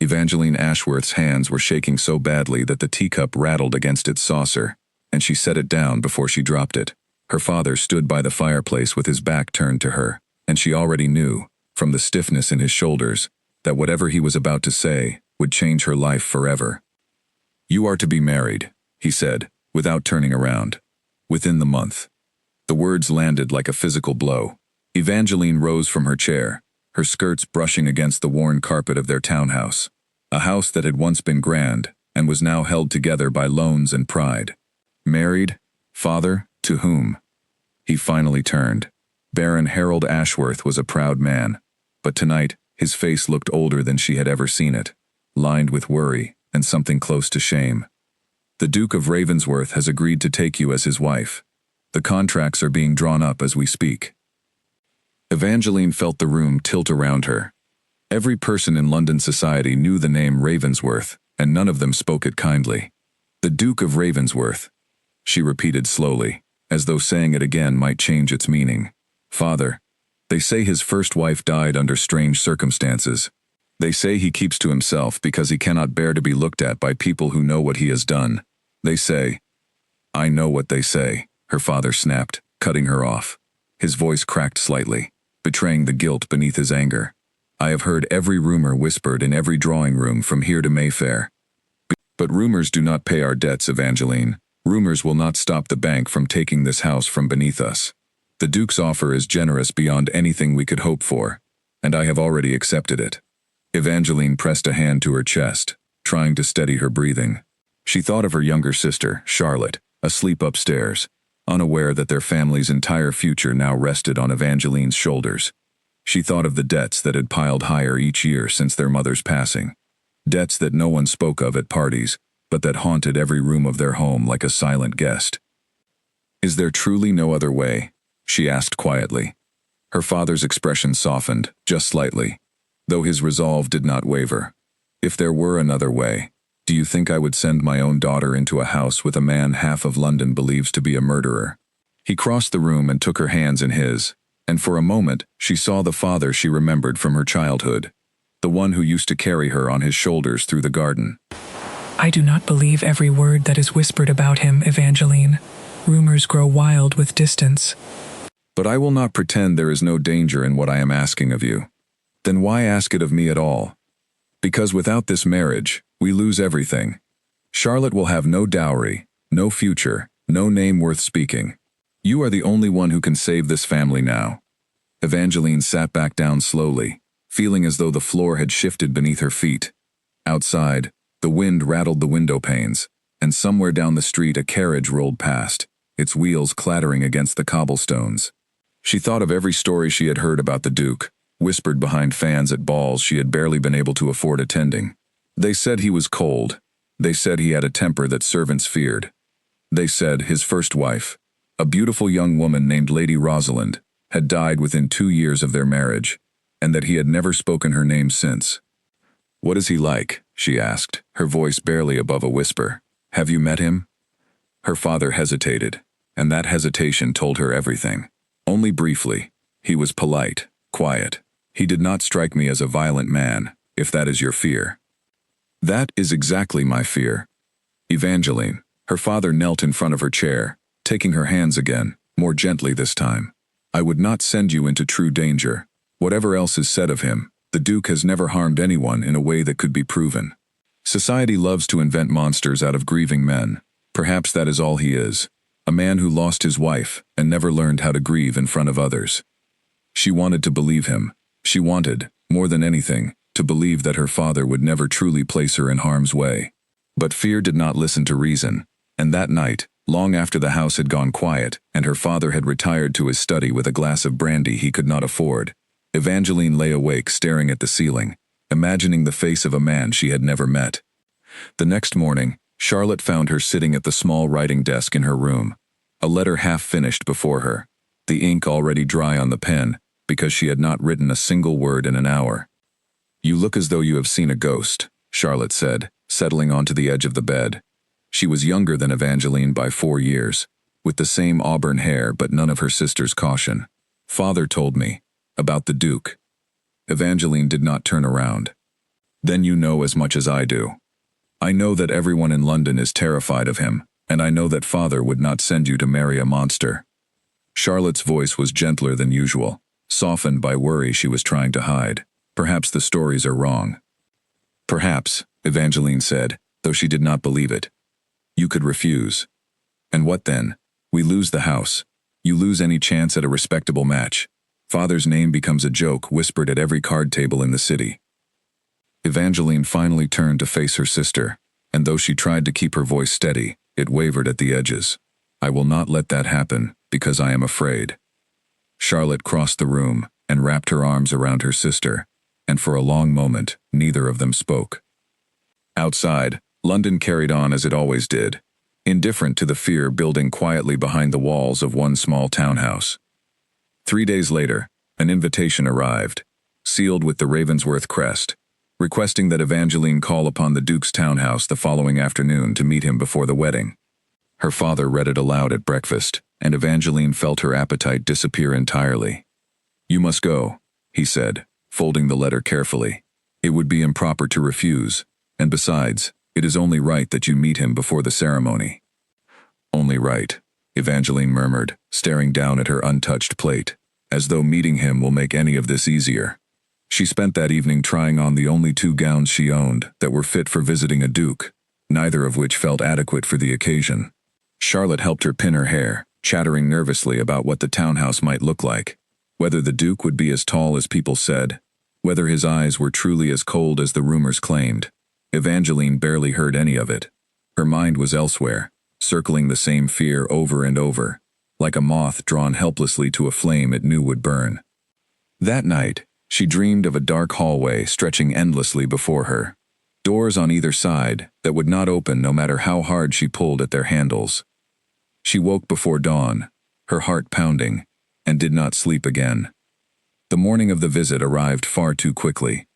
Evangeline Ashworth's hands were shaking so badly that the teacup rattled against its saucer, and she set it down before she dropped it. Her father stood by the fireplace with his back turned to her, and she already knew, from the stiffness in his shoulders, that whatever he was about to say would change her life forever. "You are to be married," he said, without turning around. "Within the month." The words landed like a physical blow. Evangeline rose from her chair, her skirts brushing against the worn carpet of their townhouse, a house that had once been grand and was now held together by loans and pride. Married? Father? To whom? He finally turned. Baron Harold Ashworth was a proud man, but tonight his face looked older than she had ever seen it, lined with worry and something close to shame. "The Duke of Ravensworth has agreed to take you as his wife. The contracts are being drawn up as we speak." Evangeline felt the room tilt around her. Every person in London society knew the name Ravensworth, and none of them spoke it kindly. "The Duke of Ravensworth," she repeated slowly, as though saying it again might change its meaning. "Father, they say his first wife died under strange circumstances. They say he keeps to himself because he cannot bear to be looked at by people who know what he has done. They say—" "I know what they say," her father snapped, cutting her off. His voice cracked slightly, betraying the guilt beneath his anger. "I have heard every rumor whispered in every drawing room from here to Mayfair. But rumors do not pay our debts, Evangeline. Rumors will not stop the bank from taking this house from beneath us. The Duke's offer is generous beyond anything we could hope for, and I have already accepted it." Evangeline pressed a hand to her chest, trying to steady her breathing. She thought of her younger sister, Charlotte, asleep upstairs, unaware that their family's entire future now rested on Evangeline's shoulders. She thought of the debts that had piled higher each year since their mother's passing. Debts that no one spoke of at parties, but that haunted every room of their home like a silent guest. "Is there truly no other way?" she asked quietly. Her father's expression softened, just slightly, though his resolve did not waver. "If there were another way, do you think I would send my own daughter into a house with a man half of London believes to be a murderer?" He crossed the room and took her hands in his, and for a moment she saw the father she remembered from her childhood, the one who used to carry her on his shoulders through the garden. "I do not believe every word that is whispered about him, Evangeline. Rumors grow wild with distance." "But I will not pretend there is no danger in what I am asking of you." "Then why ask it of me at all?" "Because without this marriage, we lose everything. Charlotte will have no dowry, no future, no name worth speaking. You are the only one who can save this family now." Evangeline sat back down slowly, feeling as though the floor had shifted beneath her feet. Outside, the wind rattled the window panes, and somewhere down the street a carriage rolled past, its wheels clattering against the cobblestones. She thought of every story she had heard about the Duke, whispered behind fans at balls she had barely been able to afford attending. They said he was cold. They said he had a temper that servants feared. They said his first wife, a beautiful young woman named Lady Rosalind, had died within 2 years of their marriage, and that he had never spoken her name since. "What is he like?" she asked, her voice barely above a whisper. "Have you met him?" Her father hesitated, and that hesitation told her everything. Only briefly. He was polite, quiet. "He did not strike me as a violent man, if that is your fear." "That is exactly my fear." Evangeline, her father knelt in front of her chair, taking her hands again, more gently this time. "I would not send you into true danger. Whatever else is said of him, the Duke has never harmed anyone in a way that could be proven. Society loves to invent monsters out of grieving men. Perhaps that is all he is. A man who lost his wife and never learned how to grieve in front of others." She wanted to believe him. She wanted, more than anything, to believe that her father would never truly place her in harm's way. But fear did not listen to reason, and that night, long after the house had gone quiet and her father had retired to his study with a glass of brandy he could not afford, Evangeline lay awake staring at the ceiling, imagining the face of a man she had never met. The next morning, Charlotte found her sitting at the small writing desk in her room, a letter half finished before her, the ink already dry on the pen because she had not written a single word in an hour. "You look as though you have seen a ghost," Charlotte said, settling onto the edge of the bed. She was younger than Evangeline by 4 years, with the same auburn hair but none of her sister's caution. "Father told me about the Duke." Evangeline did not turn around. Then you know as much as I do. I know that everyone in London is terrified of him, and I know that father would not send you to marry a monster." Charlotte's voice was gentler than usual, softened by worry she was trying to hide. "Perhaps the stories are wrong." "Perhaps," Evangeline said, though she did not believe it. "You could refuse. And what then? We lose the house. You lose any chance at a respectable match. Father's name becomes a joke whispered at every card table in the city." Evangeline finally turned to face her sister, and though she tried to keep her voice steady, it wavered at the edges. "I will not let that happen, because I am afraid." Charlotte crossed the room and wrapped her arms around her sister, and for a long moment, neither of them spoke. Outside, London carried on as it always did, indifferent to the fear building quietly behind the walls of one small townhouse. 3 days later, an invitation arrived, sealed with the Ravensworth crest, requesting that Evangeline call upon the Duke's townhouse the following afternoon to meet him before the wedding. Her father read it aloud at breakfast, and Evangeline felt her appetite disappear entirely. "You must go," he said, folding the letter carefully. "It would be improper to refuse, and besides, it is only right that you meet him before the ceremony." "Only right," Evangeline murmured, staring down at her untouched plate, as though meeting him will make any of this easier. She spent that evening trying on the only 2 gowns she owned that were fit for visiting a duke, neither of which felt adequate for the occasion. Charlotte helped her pin her hair, chattering nervously about what the townhouse might look like, whether the duke would be as tall as people said, whether his eyes were truly as cold as the rumors claimed. Evangeline barely heard any of it. Her mind was elsewhere, circling the same fear over and over, like a moth drawn helplessly to a flame it knew would burn. That night, she dreamed of a dark hallway stretching endlessly before her, doors on either side that would not open no matter how hard she pulled at their handles. She woke before dawn, her heart pounding, and did not sleep again. The morning of the visit arrived far too quickly.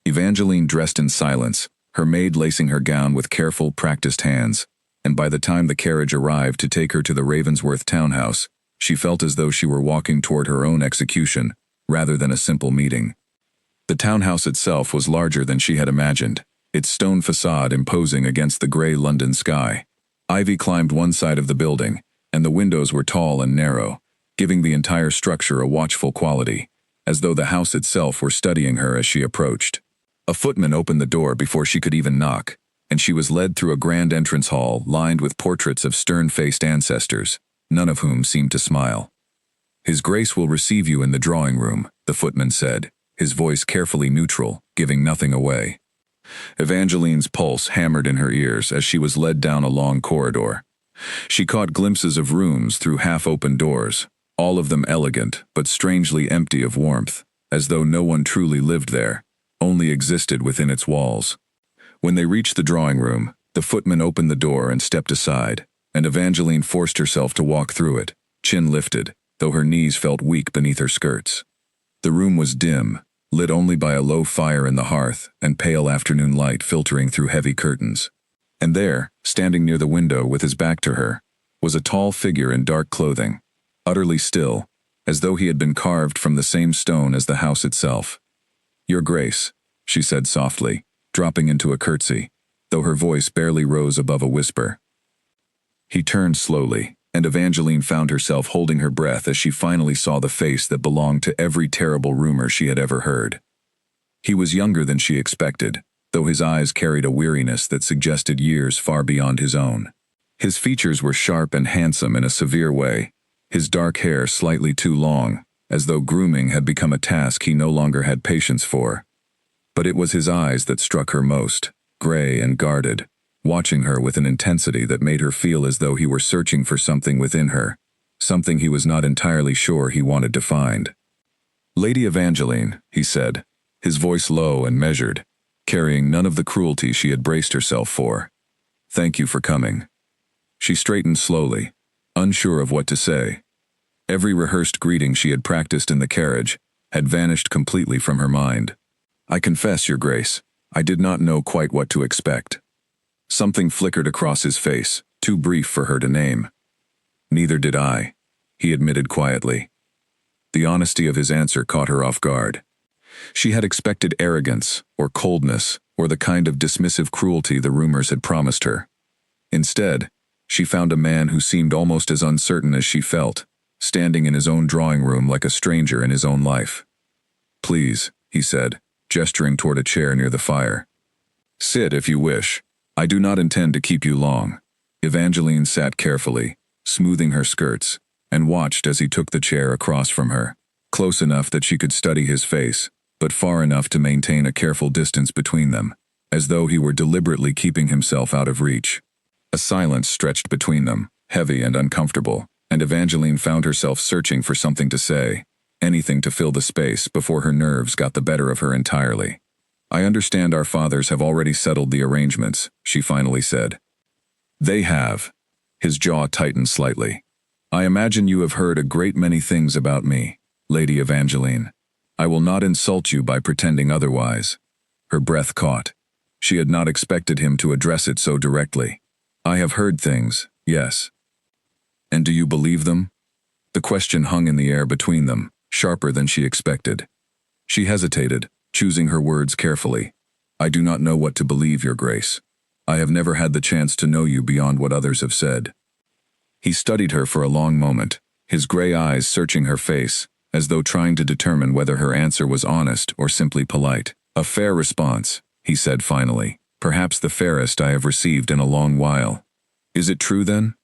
Evangeline dressed in silence, her maid lacing her gown with careful, practiced hands, and by the time the carriage arrived to take her to the Ravensworth townhouse, she felt as though she were walking toward her own execution, rather than a simple meeting. The townhouse itself was larger than she had imagined, its stone facade imposing against the gray London sky. Ivy climbed one side of the building, and the windows were tall and narrow, giving the entire structure a watchful quality, as though the house itself were studying her as she approached. A footman opened the door before she could even knock, and she was led through a grand entrance hall lined with portraits of stern-faced ancestors, none of whom seemed to smile. "His Grace will receive you in the drawing room," the footman said, his voice carefully neutral, giving nothing away. Evangeline's pulse hammered in her ears as she was led down a long corridor. She caught glimpses of rooms through half-open doors, all of them elegant but strangely empty of warmth, as though no one truly lived there, only existed within its walls. When they reached the drawing room, the footman opened the door and stepped aside, and Evangeline forced herself to walk through it, chin lifted, though her knees felt weak beneath her skirts. The room was dim, lit only by a low fire in the hearth and pale afternoon light filtering through heavy curtains. And there, standing near the window with his back to her, was a tall figure in dark clothing, utterly still, as though he had been carved from the same stone as the house itself. "Your Grace," she said softly, dropping into a curtsy, though her voice barely rose above a whisper. He turned slowly, and Evangeline found herself holding her breath as she finally saw the face that belonged to every terrible rumor she had ever heard. He was younger than she expected, though his eyes carried a weariness that suggested years far beyond his own. His features were sharp and handsome in a severe way, his dark hair slightly too long, as though grooming had become a task he no longer had patience for. But it was his eyes that struck her most, gray and guarded, watching her with an intensity that made her feel as though he were searching for something within her, something he was not entirely sure he wanted to find. "Lady Evangeline," he said, his voice low and measured, carrying none of the cruelty she had braced herself for. "Thank you for coming." She straightened slowly, unsure of what to say. Every rehearsed greeting she had practiced in the carriage had vanished completely from her mind. "I confess, Your Grace, I did not know quite what to expect." Something flickered across his face, too brief for her to name. "Neither did I," he admitted quietly. The honesty of his answer caught her off guard. She had expected arrogance or coldness, or the kind of dismissive cruelty the rumors had promised her. Instead, she found a man who seemed almost as uncertain as she felt, standing in his own drawing room like a stranger in his own life. "Please," he said, gesturing toward a chair near the fire. "Sit if you wish. I do not intend to keep you long." Evangeline sat carefully, smoothing her skirts, and watched as he took the chair across from her, close enough that she could study his face, but far enough to maintain a careful distance between them, as though he were deliberately keeping himself out of reach. A silence stretched between them, heavy and uncomfortable, and Evangeline found herself searching for something to say, anything to fill the space before her nerves got the better of her entirely. "I understand our fathers have already settled the arrangements," she finally said. "They have." His jaw tightened slightly. "I imagine you have heard a great many things about me, Lady Evangeline. I will not insult you by pretending otherwise." Her breath caught. She had not expected him to address it so directly. "I have heard things, yes." "And do you believe them?" The question hung in the air between them, sharper than she expected. She hesitated, choosing her words carefully. "I do not know what to believe, Your Grace. I have never had the chance to know you beyond what others have said." He studied her for a long moment, his gray eyes searching her face, as though trying to determine whether her answer was honest or simply polite. "A fair response," he said finally, "perhaps the fairest I have received in a long while." "Is it true then?"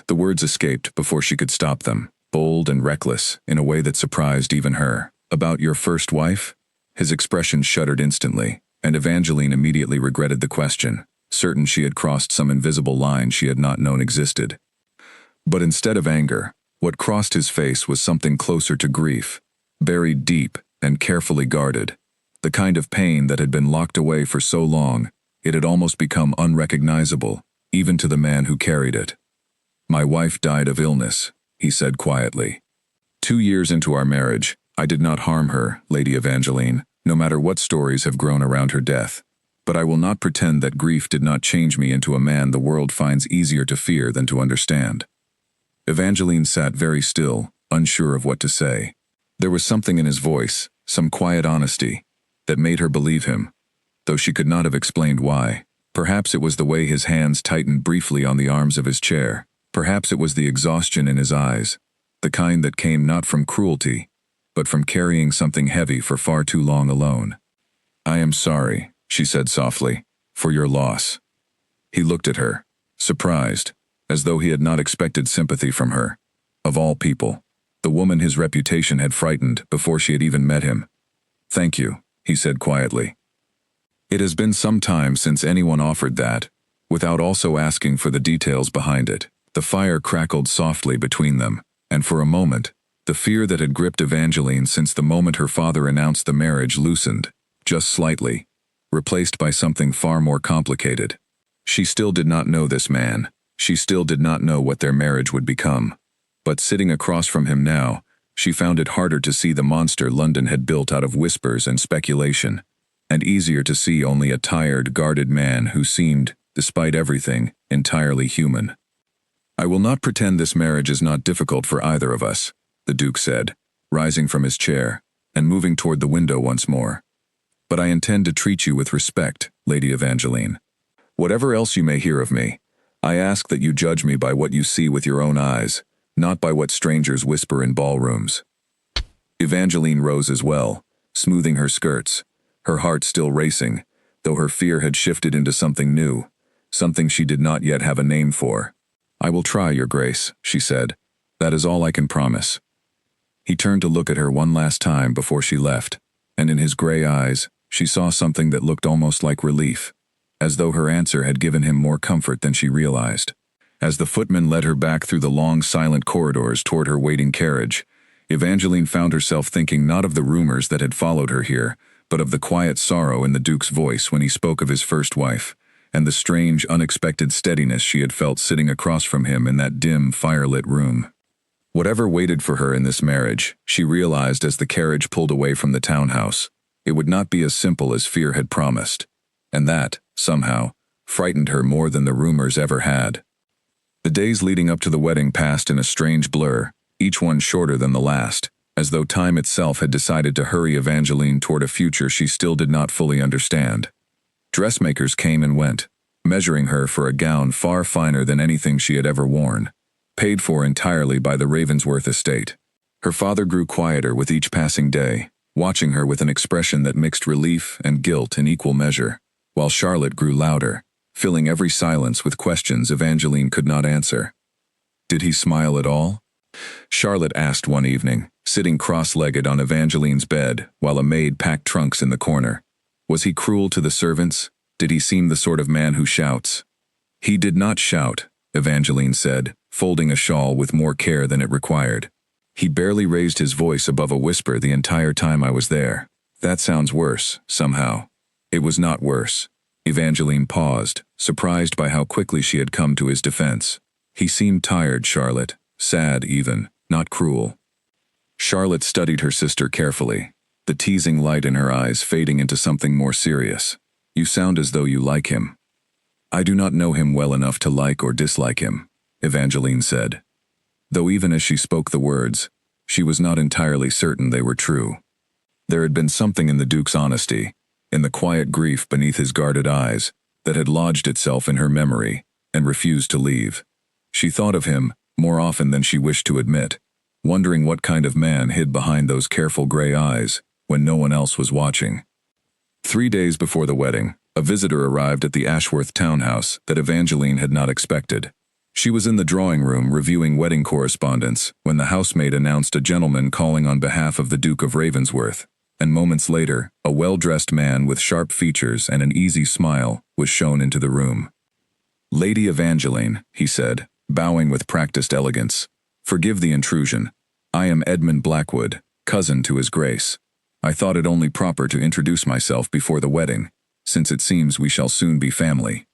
The words escaped before she could stop them, bold and reckless, in a way that surprised even her. "About your first wife?" His expression shuddered instantly, and Evangeline immediately regretted the question, certain she had crossed some invisible line she had not known existed. But instead of anger, what crossed his face was something closer to grief, buried deep and carefully guarded, the kind of pain that had been locked away for so long it had almost become unrecognizable, even to the man who carried it. "My wife died of illness," he said quietly. 2 years into our marriage, I did not harm her, Lady Evangeline, no matter what stories have grown around her death. But I will not pretend that grief did not change me into a man the world finds easier to fear than to understand." Evangeline sat very still, unsure of what to say. There was something in his voice, some quiet honesty, that made her believe him, though she could not have explained why. Perhaps it was the way his hands tightened briefly on the arms of his chair. Perhaps it was the exhaustion in his eyes, the kind that came not from cruelty, but from carrying something heavy for far too long alone. "I am sorry," she said softly, "for your loss." He looked at her, surprised, as though he had not expected sympathy from her. Of all people, the woman his reputation had frightened before she had even met him. "Thank you," he said quietly. It has been some time since anyone offered that, without also asking for the details behind it. The fire crackled softly between them, and for a moment, the fear that had gripped Evangeline since the moment her father announced the marriage loosened, just slightly, replaced by something far more complicated. She still did not know this man. She still did not know what their marriage would become. But sitting across from him now, she found it harder to see the monster London had built out of whispers and speculation, and easier to see only a tired, guarded man who seemed, despite everything, entirely human. "I will not pretend this marriage is not difficult for either of us," the Duke said, rising from his chair and moving toward the window once more. "But I intend to treat you with respect, Lady Evangeline. Whatever else you may hear of me, I ask that you judge me by what you see with your own eyes, not by what strangers whisper in ballrooms." Evangeline rose as well, smoothing her skirts, her heart still racing, though her fear had shifted into something new, something she did not yet have a name for. "I will try, Your Grace," she said. "That is all I can promise." He turned to look at her one last time before she left, and in his gray eyes, she saw something that looked almost like relief, as though her answer had given him more comfort than she realized. As the footman led her back through the long, silent corridors toward her waiting carriage, Evangeline found herself thinking not of the rumors that had followed her here, but of the quiet sorrow in the Duke's voice when he spoke of his first wife, and the strange, unexpected steadiness she had felt sitting across from him in that dim, firelit room. Whatever waited for her in this marriage, she realized as the carriage pulled away from the townhouse, it would not be as simple as fear had promised, and that, somehow, frightened her more than the rumors ever had. The days leading up to the wedding passed in a strange blur, each one shorter than the last, as though time itself had decided to hurry Evangeline toward a future she still did not fully understand. Dressmakers came and went, measuring her for a gown far finer than anything she had ever worn, paid for entirely by the Ravensworth estate. Her father grew quieter with each passing day, watching her with an expression that mixed relief and guilt in equal measure, while Charlotte grew louder, filling every silence with questions Evangeline could not answer. Did he smile at all? Charlotte asked one evening, sitting cross-legged on Evangeline's bed while a maid packed trunks in the corner. Was he cruel to the servants? Did he seem the sort of man who shouts? He did not shout, Evangeline said, folding a shawl with more care than it required. He barely raised his voice above a whisper the entire time I was there. That sounds worse, somehow. It was not worse. Evangeline paused, surprised by how quickly she had come to his defense. He seemed tired, Charlotte, sad even, not cruel. Charlotte studied her sister carefully, the teasing light in her eyes fading into something more serious. You sound as though you like him. I do not know him well enough to like or dislike him, Evangeline said. Though even as she spoke the words, she was not entirely certain they were true. There had been something in the Duke's honesty, in the quiet grief beneath his guarded eyes, that had lodged itself in her memory and refused to leave. She thought of him more often than she wished to admit, wondering what kind of man hid behind those careful gray eyes when no one else was watching. 3 days before the wedding, a visitor arrived at the Ashworth townhouse that Evangeline had not expected. She was in the drawing room reviewing wedding correspondence when the housemaid announced a gentleman calling on behalf of the Duke of Ravensworth, and moments later, a well-dressed man with sharp features and an easy smile was shown into the room. Lady Evangeline, he said, bowing with practiced elegance. Forgive the intrusion. I am Edmund Blackwood, cousin to His Grace. I thought it only proper to introduce myself before the wedding, since it seems we shall soon be family.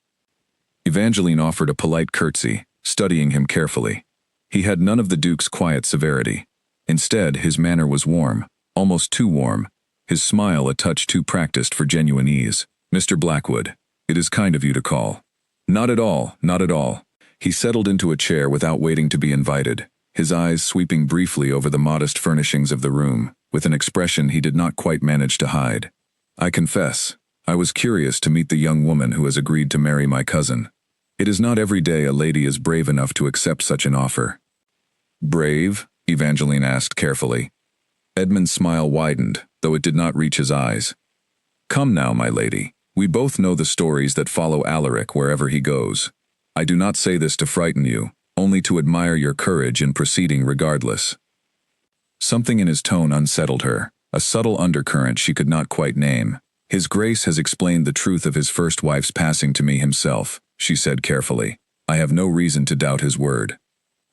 Evangeline offered a polite curtsy, studying him carefully. He had none of the Duke's quiet severity. Instead, his manner was warm, almost too warm, his smile a touch too practiced for genuine ease. Mr. Blackwood, it is kind of you to call. Not at all, not at all. He settled into a chair without waiting to be invited, his eyes sweeping briefly over the modest furnishings of the room, with an expression he did not quite manage to hide. I confess, I was curious to meet the young woman who has agreed to marry my cousin. It is not every day a lady is brave enough to accept such an offer. Brave? Evangeline asked carefully. Edmund's smile widened, though it did not reach his eyes. Come now, my lady. We both know the stories that follow Alaric wherever he goes. I do not say this to frighten you, only to admire your courage in proceeding regardless. Something in his tone unsettled her, a subtle undercurrent she could not quite name. His Grace has explained the truth of his first wife's passing to me himself, she said carefully. I have no reason to doubt his word.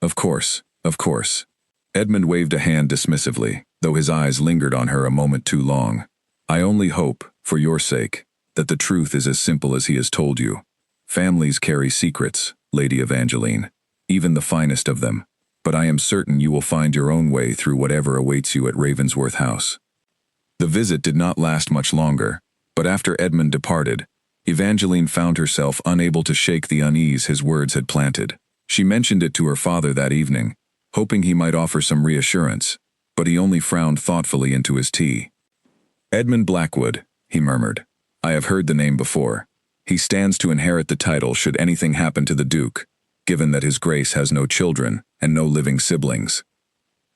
Of course, of course. Edmund waved a hand dismissively, though his eyes lingered on her a moment too long. I only hope, for your sake, that the truth is as simple as he has told you. Families carry secrets, Lady Evangeline, even the finest of them, but I am certain you will find your own way through whatever awaits you at Ravensworth House. The visit did not last much longer, but after Edmund departed, Evangeline found herself unable to shake the unease his words had planted. She mentioned it to her father that evening, hoping he might offer some reassurance, but he only frowned thoughtfully into his tea. Edmund Blackwood, he murmured. I have heard the name before. He stands to inherit the title should anything happen to the Duke, given that His Grace has no children and no living siblings.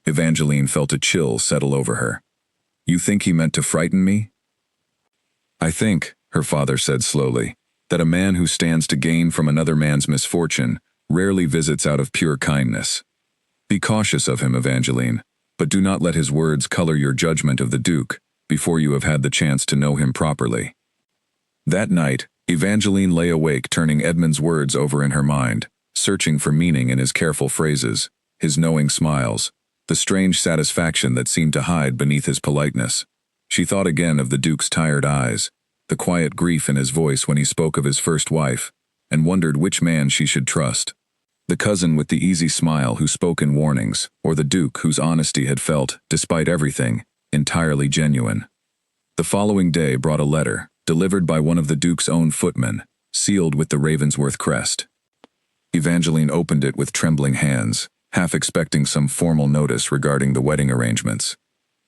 Evangeline felt a chill settle over her. You think he meant to frighten me? I think, her father said slowly, that a man who stands to gain from another man's misfortune rarely visits out of pure kindness. Be cautious of him, Evangeline, but do not let his words color your judgment of the Duke before you have had the chance to know him properly. That night, Evangeline lay awake turning Edmund's words over in her mind, searching for meaning in his careful phrases, his knowing smiles, the strange satisfaction that seemed to hide beneath his politeness. She thought again of the Duke's tired eyes, the quiet grief in his voice when he spoke of his first wife, and wondered which man she should trust. The cousin with the easy smile who spoke in warnings, or the Duke whose honesty had felt, despite everything, entirely genuine. The following day brought a letter, delivered by one of the Duke's own footmen, sealed with the Ravensworth crest. Evangeline opened it with trembling hands, half expecting some formal notice regarding the wedding arrangements.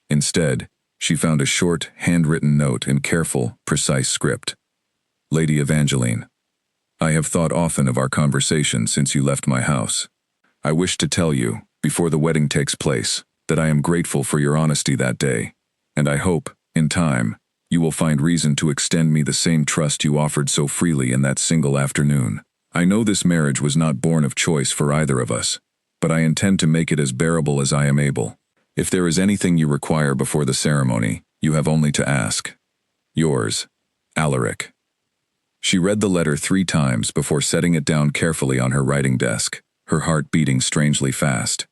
Instead, she found a short, handwritten note in careful, precise script. Lady Evangeline, I have thought often of our conversation since you left my house. I wish to tell you, before the wedding takes place, that I am grateful for your honesty that day, and I hope, in time, you will find reason to extend me the same trust you offered so freely in that single afternoon. I know this marriage was not born of choice for either of us, but I intend to make it as bearable as I am able. If there is anything you require before the ceremony, you have only to ask. Yours, Alaric. She read the letter 3 times before setting it down carefully on her writing desk, her heart beating strangely fast.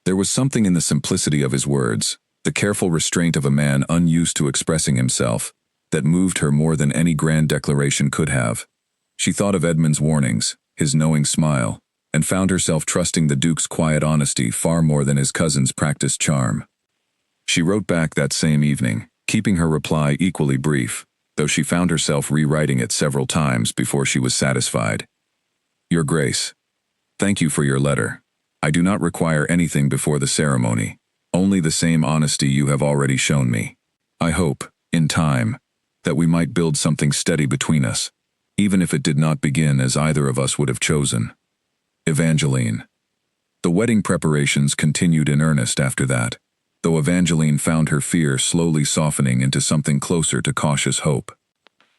There was something in the simplicity of his words, the careful restraint of a man unused to expressing himself, that moved her more than any grand declaration could have. She thought of Edmund's warnings, his knowing smile, and found herself trusting the Duke's quiet honesty far more than his cousin's practiced charm. She wrote back that same evening, keeping her reply equally brief, though she found herself rewriting it several times before she was satisfied. Your Grace, thank you for your letter. I do not require anything before the ceremony, only the same honesty you have already shown me. I hope, in time, that we might build something steady between us, even if it did not begin as either of us would have chosen. Evangeline. The wedding preparations continued in earnest after that, though Evangeline found her fear slowly softening into something closer to cautious hope.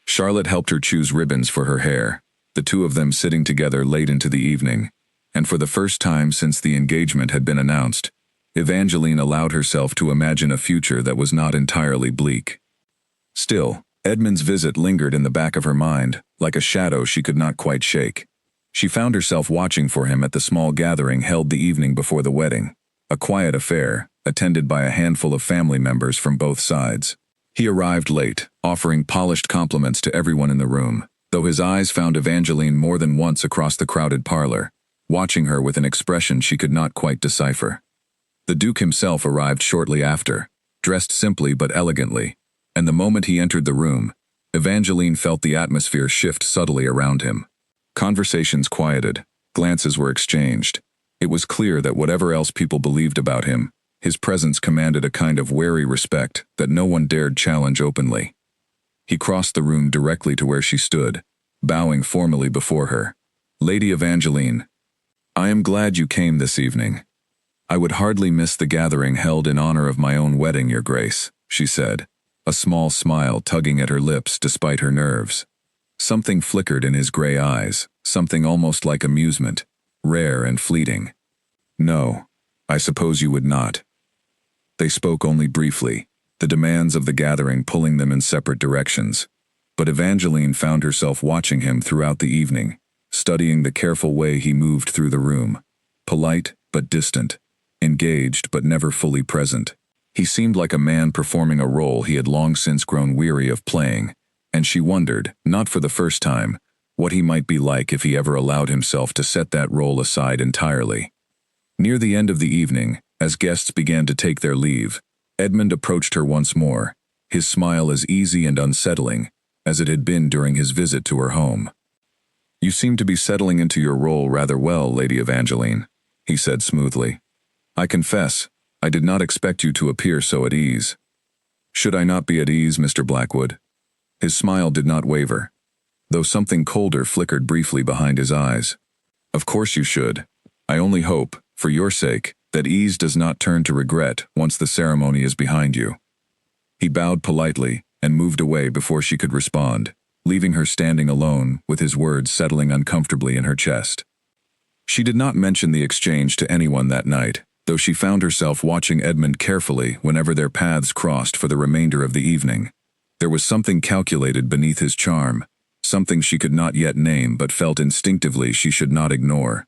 Charlotte helped her choose ribbons for her hair, the two of them sitting together late into the evening, and for the first time since the engagement had been announced, Evangeline allowed herself to imagine a future that was not entirely bleak. Still, Edmund's visit lingered in the back of her mind, like a shadow she could not quite shake. She found herself watching for him at the small gathering held the evening before the wedding, a quiet affair, attended by a handful of family members from both sides. He arrived late, offering polished compliments to everyone in the room, though his eyes found Evangeline more than once across the crowded parlor, watching her with an expression she could not quite decipher. The Duke himself arrived shortly after, dressed simply but elegantly, and the moment he entered the room, Evangeline felt the atmosphere shift subtly around him. Conversations quieted, glances were exchanged. It was clear that whatever else people believed about him, his presence commanded a kind of wary respect that no one dared challenge openly. He crossed the room directly to where she stood, bowing formally before her. Lady Evangeline, I am glad you came this evening. I would hardly miss the gathering held in honor of my own wedding, Your Grace, she said, a small smile tugging at her lips despite her nerves. Something flickered in his gray eyes, something almost like amusement, rare and fleeting. No, I suppose you would not. They spoke only briefly, the demands of the gathering pulling them in separate directions, but Evangeline found herself watching him throughout the evening, studying the careful way he moved through the room, polite but distant, engaged but never fully present. He seemed like a man performing a role he had long since grown weary of playing, and she wondered, not for the first time, what he might be like if he ever allowed himself to set that role aside entirely. Near the end of the evening, as guests began to take their leave, Edmund approached her once more, his smile as easy and unsettling as it had been during his visit to her home. You seem to be settling into your role rather well, Lady Evangeline, he said smoothly. I confess, I did not expect you to appear so at ease. Should I not be at ease, Mr. Blackwood? His smile did not waver, though something colder flickered briefly behind his eyes. Of course you should. I only hope, for your sake, that ease does not turn to regret once the ceremony is behind you. He bowed politely and moved away before she could respond, leaving her standing alone with his words settling uncomfortably in her chest. She did not mention the exchange to anyone that night, though she found herself watching Edmund carefully whenever their paths crossed for the remainder of the evening. There was something calculated beneath his charm, something she could not yet name but felt instinctively she should not ignore.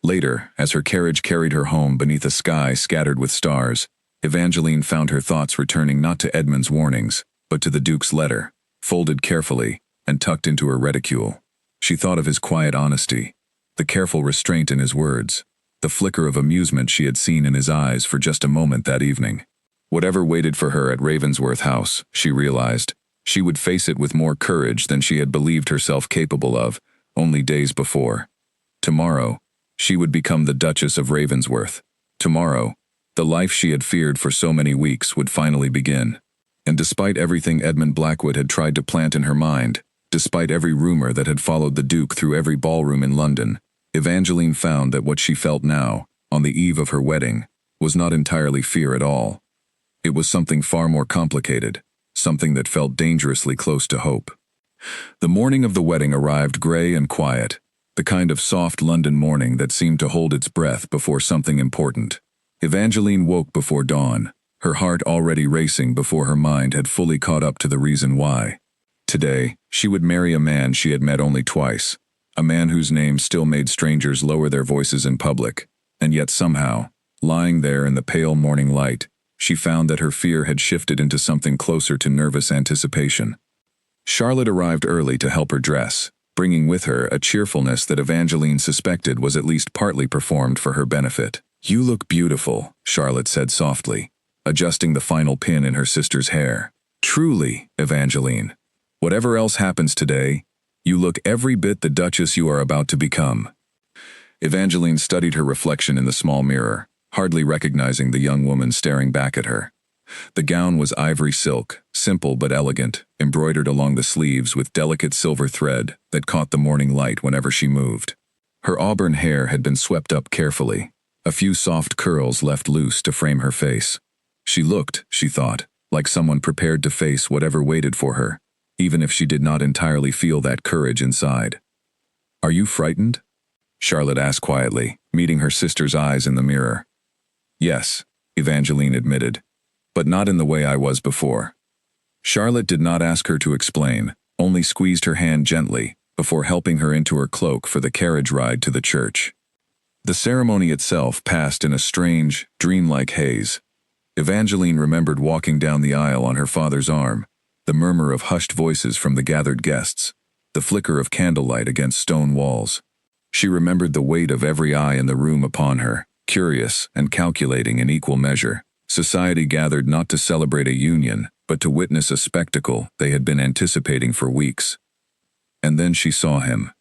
Later, as her carriage carried her home beneath a sky scattered with stars, Evangeline found her thoughts returning not to Edmund's warnings, but to the Duke's letter, folded carefully and tucked into her reticule. She thought of his quiet honesty, the careful restraint in his words, the flicker of amusement she had seen in his eyes for just a moment that evening. Whatever waited for her at Ravensworth House, she realized, she would face it with more courage than she had believed herself capable of only days before. Tomorrow, she would become the Duchess of Ravensworth. Tomorrow, the life she had feared for so many weeks would finally begin. And despite everything Edmund Blackwood had tried to plant in her mind, Despite every rumor that had followed the Duke through every ballroom in London, Evangeline found that what she felt now, on the eve of her wedding, was not entirely fear at all. It was something far more complicated, something that felt dangerously close to hope. The morning of the wedding arrived gray and quiet, the kind of soft London morning that seemed to hold its breath before something important. Evangeline woke before dawn, her heart already racing before her mind had fully caught up to the reason why. Today, she would marry a man she had met only twice, a man whose name still made strangers lower their voices in public, and yet somehow, lying there in the pale morning light, she found that her fear had shifted into something closer to nervous anticipation. Charlotte arrived early to help her dress, bringing with her a cheerfulness that Evangeline suspected was at least partly performed for her benefit. "You look beautiful," Charlotte said softly, adjusting the final pin in her sister's hair. "Truly, Evangeline. Whatever else happens today, you look every bit the Duchess you are about to become." Evangeline studied her reflection in the small mirror, hardly recognizing the young woman staring back at her. The gown was ivory silk, simple but elegant, embroidered along the sleeves with delicate silver thread that caught the morning light whenever she moved. Her auburn hair had been swept up carefully, a few soft curls left loose to frame her face. She looked, she thought, like someone prepared to face whatever waited for her, even if she did not entirely feel that courage inside. "Are you frightened?" Charlotte asked quietly, meeting her sister's eyes in the mirror. "Yes," Evangeline admitted, "but not in the way I was before." Charlotte did not ask her to explain, only squeezed her hand gently before helping her into her cloak for the carriage ride to the church. The ceremony itself passed in a strange, dreamlike haze. Evangeline remembered walking down the aisle on her father's arm, the murmur of hushed voices from the gathered guests, the flicker of candlelight against stone walls. She remembered the weight of every eye in the room upon her, curious and calculating in equal measure. Society gathered not to celebrate a union, but to witness a spectacle they had been anticipating for weeks. And then she saw him.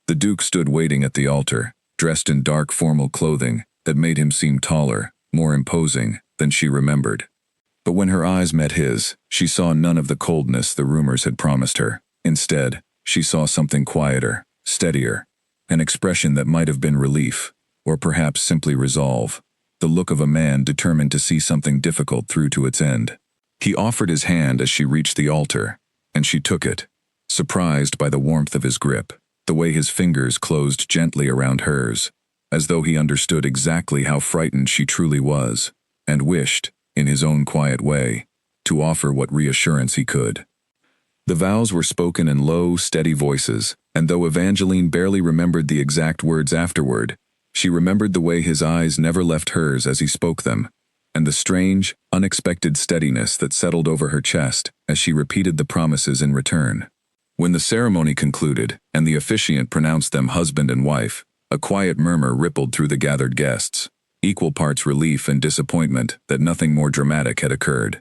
The Duke stood waiting at the altar, dressed in dark formal clothing that made him seem taller, more imposing than she remembered. But when her eyes met his, she saw none of the coldness the rumors had promised her. Instead, she saw something quieter, steadier, an expression that might have been relief, or perhaps simply resolve, the look of a man determined to see something difficult through to its end. He offered his hand as she reached the altar, and she took it, surprised by the warmth of his grip, the way his fingers closed gently around hers, as though he understood exactly how frightened she truly was, and wished, in his own quiet way, to offer what reassurance he could. The vows were spoken in low, steady voices, and though Evangeline barely remembered the exact words afterward, she remembered the way his eyes never left hers as he spoke them, and the strange, unexpected steadiness that settled over her chest as she repeated the promises in return. When the ceremony concluded, and the officiant pronounced them husband and wife, a quiet murmur rippled through the gathered guests, equal parts relief and disappointment that nothing more dramatic had occurred.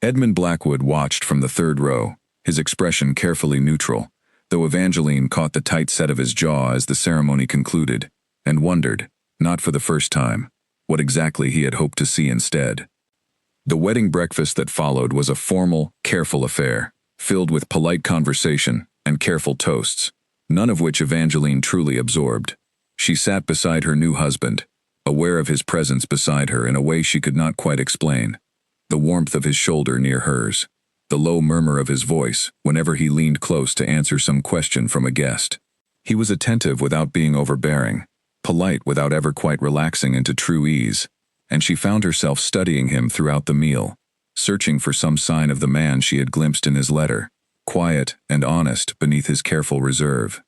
Edmund Blackwood watched from the third row, his expression carefully neutral, though Evangeline caught the tight set of his jaw as the ceremony concluded, and wondered, not for the first time, what exactly he had hoped to see instead. The wedding breakfast that followed was a formal, careful affair, filled with polite conversation and careful toasts, none of which Evangeline truly absorbed. She sat beside her new husband, aware of his presence beside her in a way she could not quite explain, the warmth of his shoulder near hers, the low murmur of his voice whenever he leaned close to answer some question from a guest. He was attentive without being overbearing, polite without ever quite relaxing into true ease, and she found herself studying him throughout the meal, searching for some sign of the man she had glimpsed in his letter, quiet and honest beneath his careful reserve.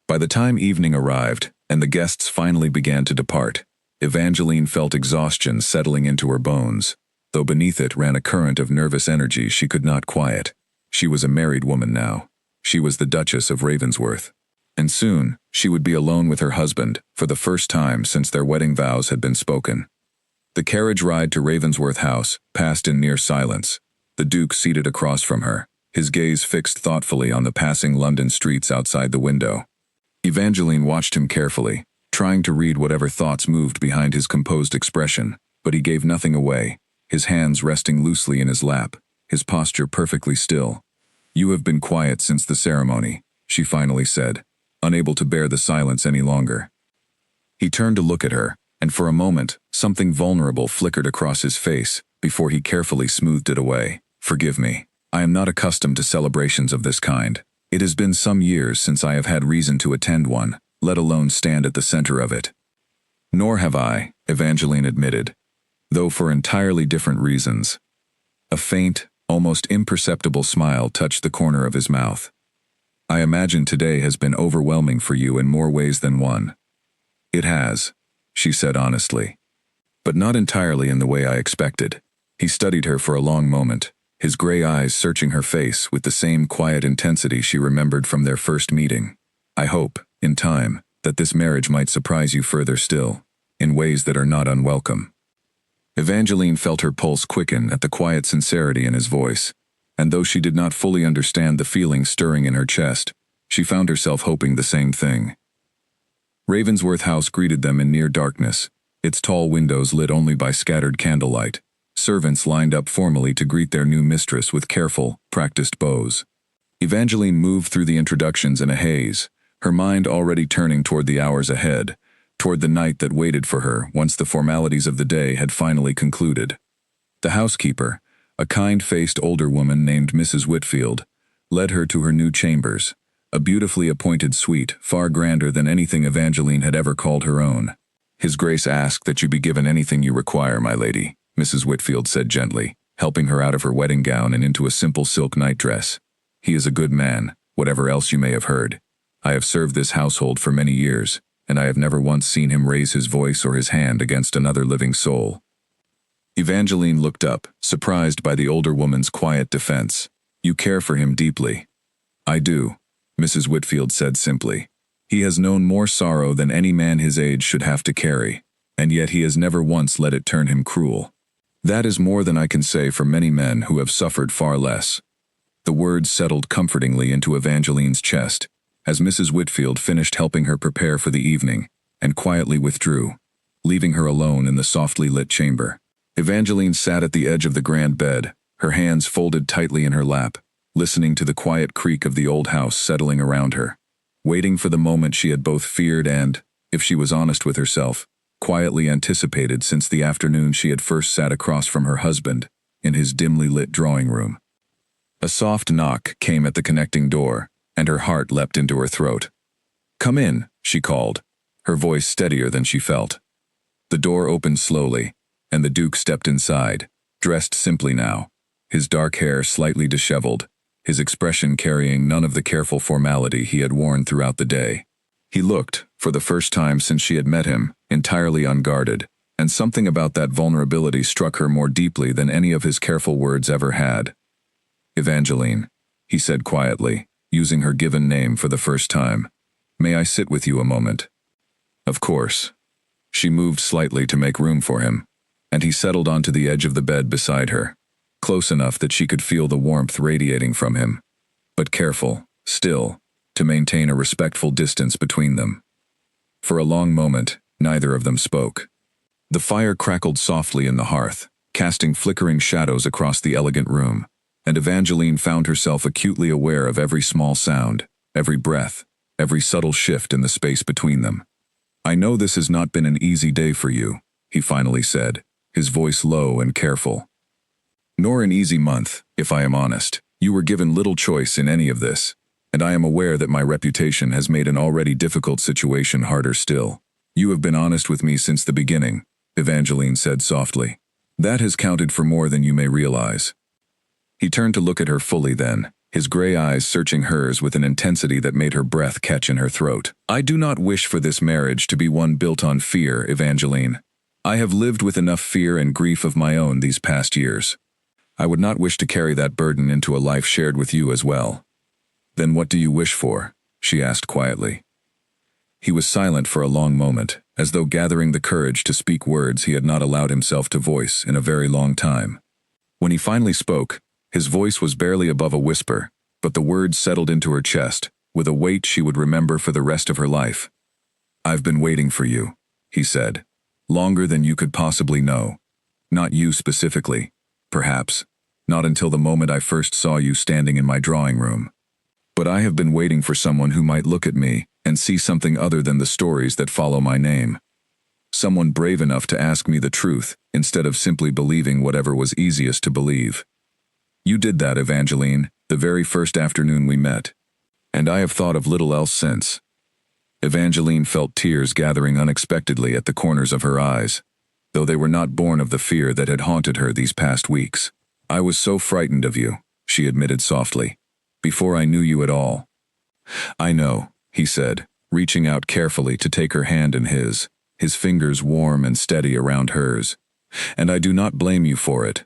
By the time evening arrived, and the guests finally began to depart, Evangeline felt exhaustion settling into her bones, though beneath it ran a current of nervous energy she could not quiet. She was a married woman now. She was the Duchess of Ravensworth. And soon, she would be alone with her husband, for the first time since their wedding vows had been spoken. The carriage ride to Ravensworth House passed in near silence, the Duke seated across from her, his gaze fixed thoughtfully on the passing London streets outside the window. Evangeline watched him carefully, trying to read whatever thoughts moved behind his composed expression, but he gave nothing away, his hands resting loosely in his lap, his posture perfectly still. You have been quiet since the ceremony, she finally said, unable to bear the silence any longer. He turned to look at her, and for a moment, something vulnerable flickered across his face before he carefully smoothed it away. Forgive me. I am not accustomed to celebrations of this kind. It has been some years since I have had reason to attend one, let alone stand at the center of it. Nor have I, Evangeline admitted, though for entirely different reasons. A faint, almost imperceptible smile touched the corner of his mouth. I imagine today has been overwhelming for you in more ways than one. It has, she said honestly. But not entirely in the way I expected. He studied her for a long moment, his gray eyes searching her face with the same quiet intensity she remembered from their first meeting. I hope, in time, that this marriage might surprise you further still, in ways that are not unwelcome. Evangeline felt her pulse quicken at the quiet sincerity in his voice, and though she did not fully understand the feeling stirring in her chest, she found herself hoping the same thing. Ravensworth House greeted them in near darkness, its tall windows lit only by scattered candlelight. Servants lined up formally to greet their new mistress with careful, practiced bows. Evangeline moved through the introductions in a haze, her mind already turning toward the hours ahead, toward the night that waited for her once the formalities of the day had finally concluded. The housekeeper, a kind-faced older woman named Mrs. Whitfield, led her to her new chambers, a beautifully appointed suite far grander than anything Evangeline had ever called her own. His Grace asked that you be given anything you require, my lady, Mrs. Whitfield said gently, helping her out of her wedding gown and into a simple silk nightdress. He is a good man, whatever else you may have heard. I have served this household for many years, and I have never once seen him raise his voice or his hand against another living soul. Evangeline looked up, surprised by the older woman's quiet defense. You care for him deeply. I do, Mrs. Whitfield said simply. He has known more sorrow than any man his age should have to carry, and yet he has never once let it turn him cruel. That is more than I can say for many men who have suffered far less. The words settled comfortingly into Evangeline's chest, as Mrs. Whitfield finished helping her prepare for the evening, and quietly withdrew, leaving her alone in the softly lit chamber. Evangeline sat at the edge of the grand bed, her hands folded tightly in her lap, listening to the quiet creak of the old house settling around her, waiting for the moment she had both feared and, if she was honest with herself, quietly anticipated since the afternoon she had first sat across from her husband, in his dimly lit drawing room. A soft knock came at the connecting door, and her heart leapt into her throat. Come in, she called, her voice steadier than she felt. The door opened slowly, and the Duke stepped inside, dressed simply now, his dark hair slightly disheveled, his expression carrying none of the careful formality he had worn throughout the day. He looked, for the first time since she had met him, entirely unguarded, and something about that vulnerability struck her more deeply than any of his careful words ever had. Evangeline, he said quietly, using her given name for the first time. May I sit with you a moment? Of course. She moved slightly to make room for him, and he settled onto the edge of the bed beside her, close enough that she could feel the warmth radiating from him, but careful, still, to maintain a respectful distance between them. For a long moment, neither of them spoke. The fire crackled softly in the hearth, casting flickering shadows across the elegant room, and Evangeline found herself acutely aware of every small sound, every breath, every subtle shift in the space between them. I know this has not been an easy day for you, he finally said, his voice low and careful. Nor an easy month, if I am honest. You were given little choice in any of this, and I am aware that my reputation has made an already difficult situation harder still. You have been honest with me since the beginning, Evangeline said softly. That has counted for more than you may realize. He turned to look at her fully then, his gray eyes searching hers with an intensity that made her breath catch in her throat. I do not wish for this marriage to be one built on fear, Evangeline. I have lived with enough fear and grief of my own these past years. I would not wish to carry that burden into a life shared with you as well. Then what do you wish for? She asked quietly. He was silent for a long moment, as though gathering the courage to speak words he had not allowed himself to voice in a very long time. When he finally spoke, his voice was barely above a whisper, but the words settled into her chest, with a weight she would remember for the rest of her life. I've been waiting for you, he said, longer than you could possibly know. Not you specifically, perhaps, not until the moment I first saw you standing in my drawing room. But I have been waiting for someone who might look at me and see something other than the stories that follow my name. Someone brave enough to ask me the truth instead of simply believing whatever was easiest to believe. You did that, Evangeline, the very first afternoon we met. And I have thought of little else since. Evangeline felt tears gathering unexpectedly at the corners of her eyes, though they were not born of the fear that had haunted her these past weeks. I was so frightened of you, she admitted softly, before I knew you at all. I know, he said, reaching out carefully to take her hand in his fingers warm and steady around hers. And I do not blame you for it.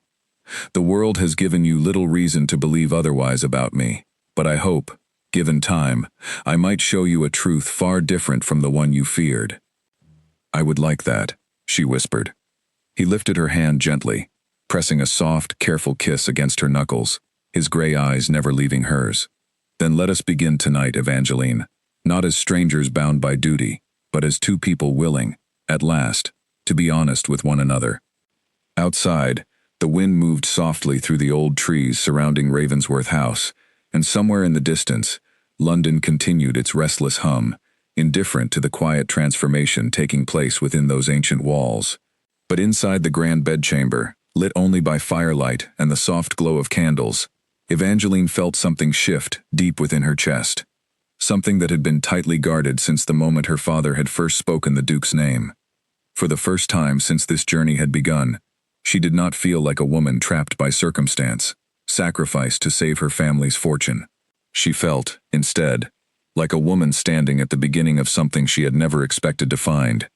The world has given you little reason to believe otherwise about me, but I hope, given time, I might show you a truth far different from the one you feared. I would like that, she whispered. He lifted her hand gently, pressing a soft, careful kiss against her knuckles, his gray eyes never leaving hers. Then let us begin tonight, Evangeline, not as strangers bound by duty, but as two people willing, at last, to be honest with one another. Outside, the wind moved softly through the old trees surrounding Ravensworth House, and somewhere in the distance, London continued its restless hum, indifferent to the quiet transformation taking place within those ancient walls. But inside the grand bedchamber, lit only by firelight and the soft glow of candles, Evangeline felt something shift deep within her chest, something that had been tightly guarded since the moment her father had first spoken the Duke's name. For the first time since this journey had begun, she did not feel like a woman trapped by circumstance, sacrificed to save her family's fortune. She felt, instead, like a woman standing at the beginning of something she had never expected to find,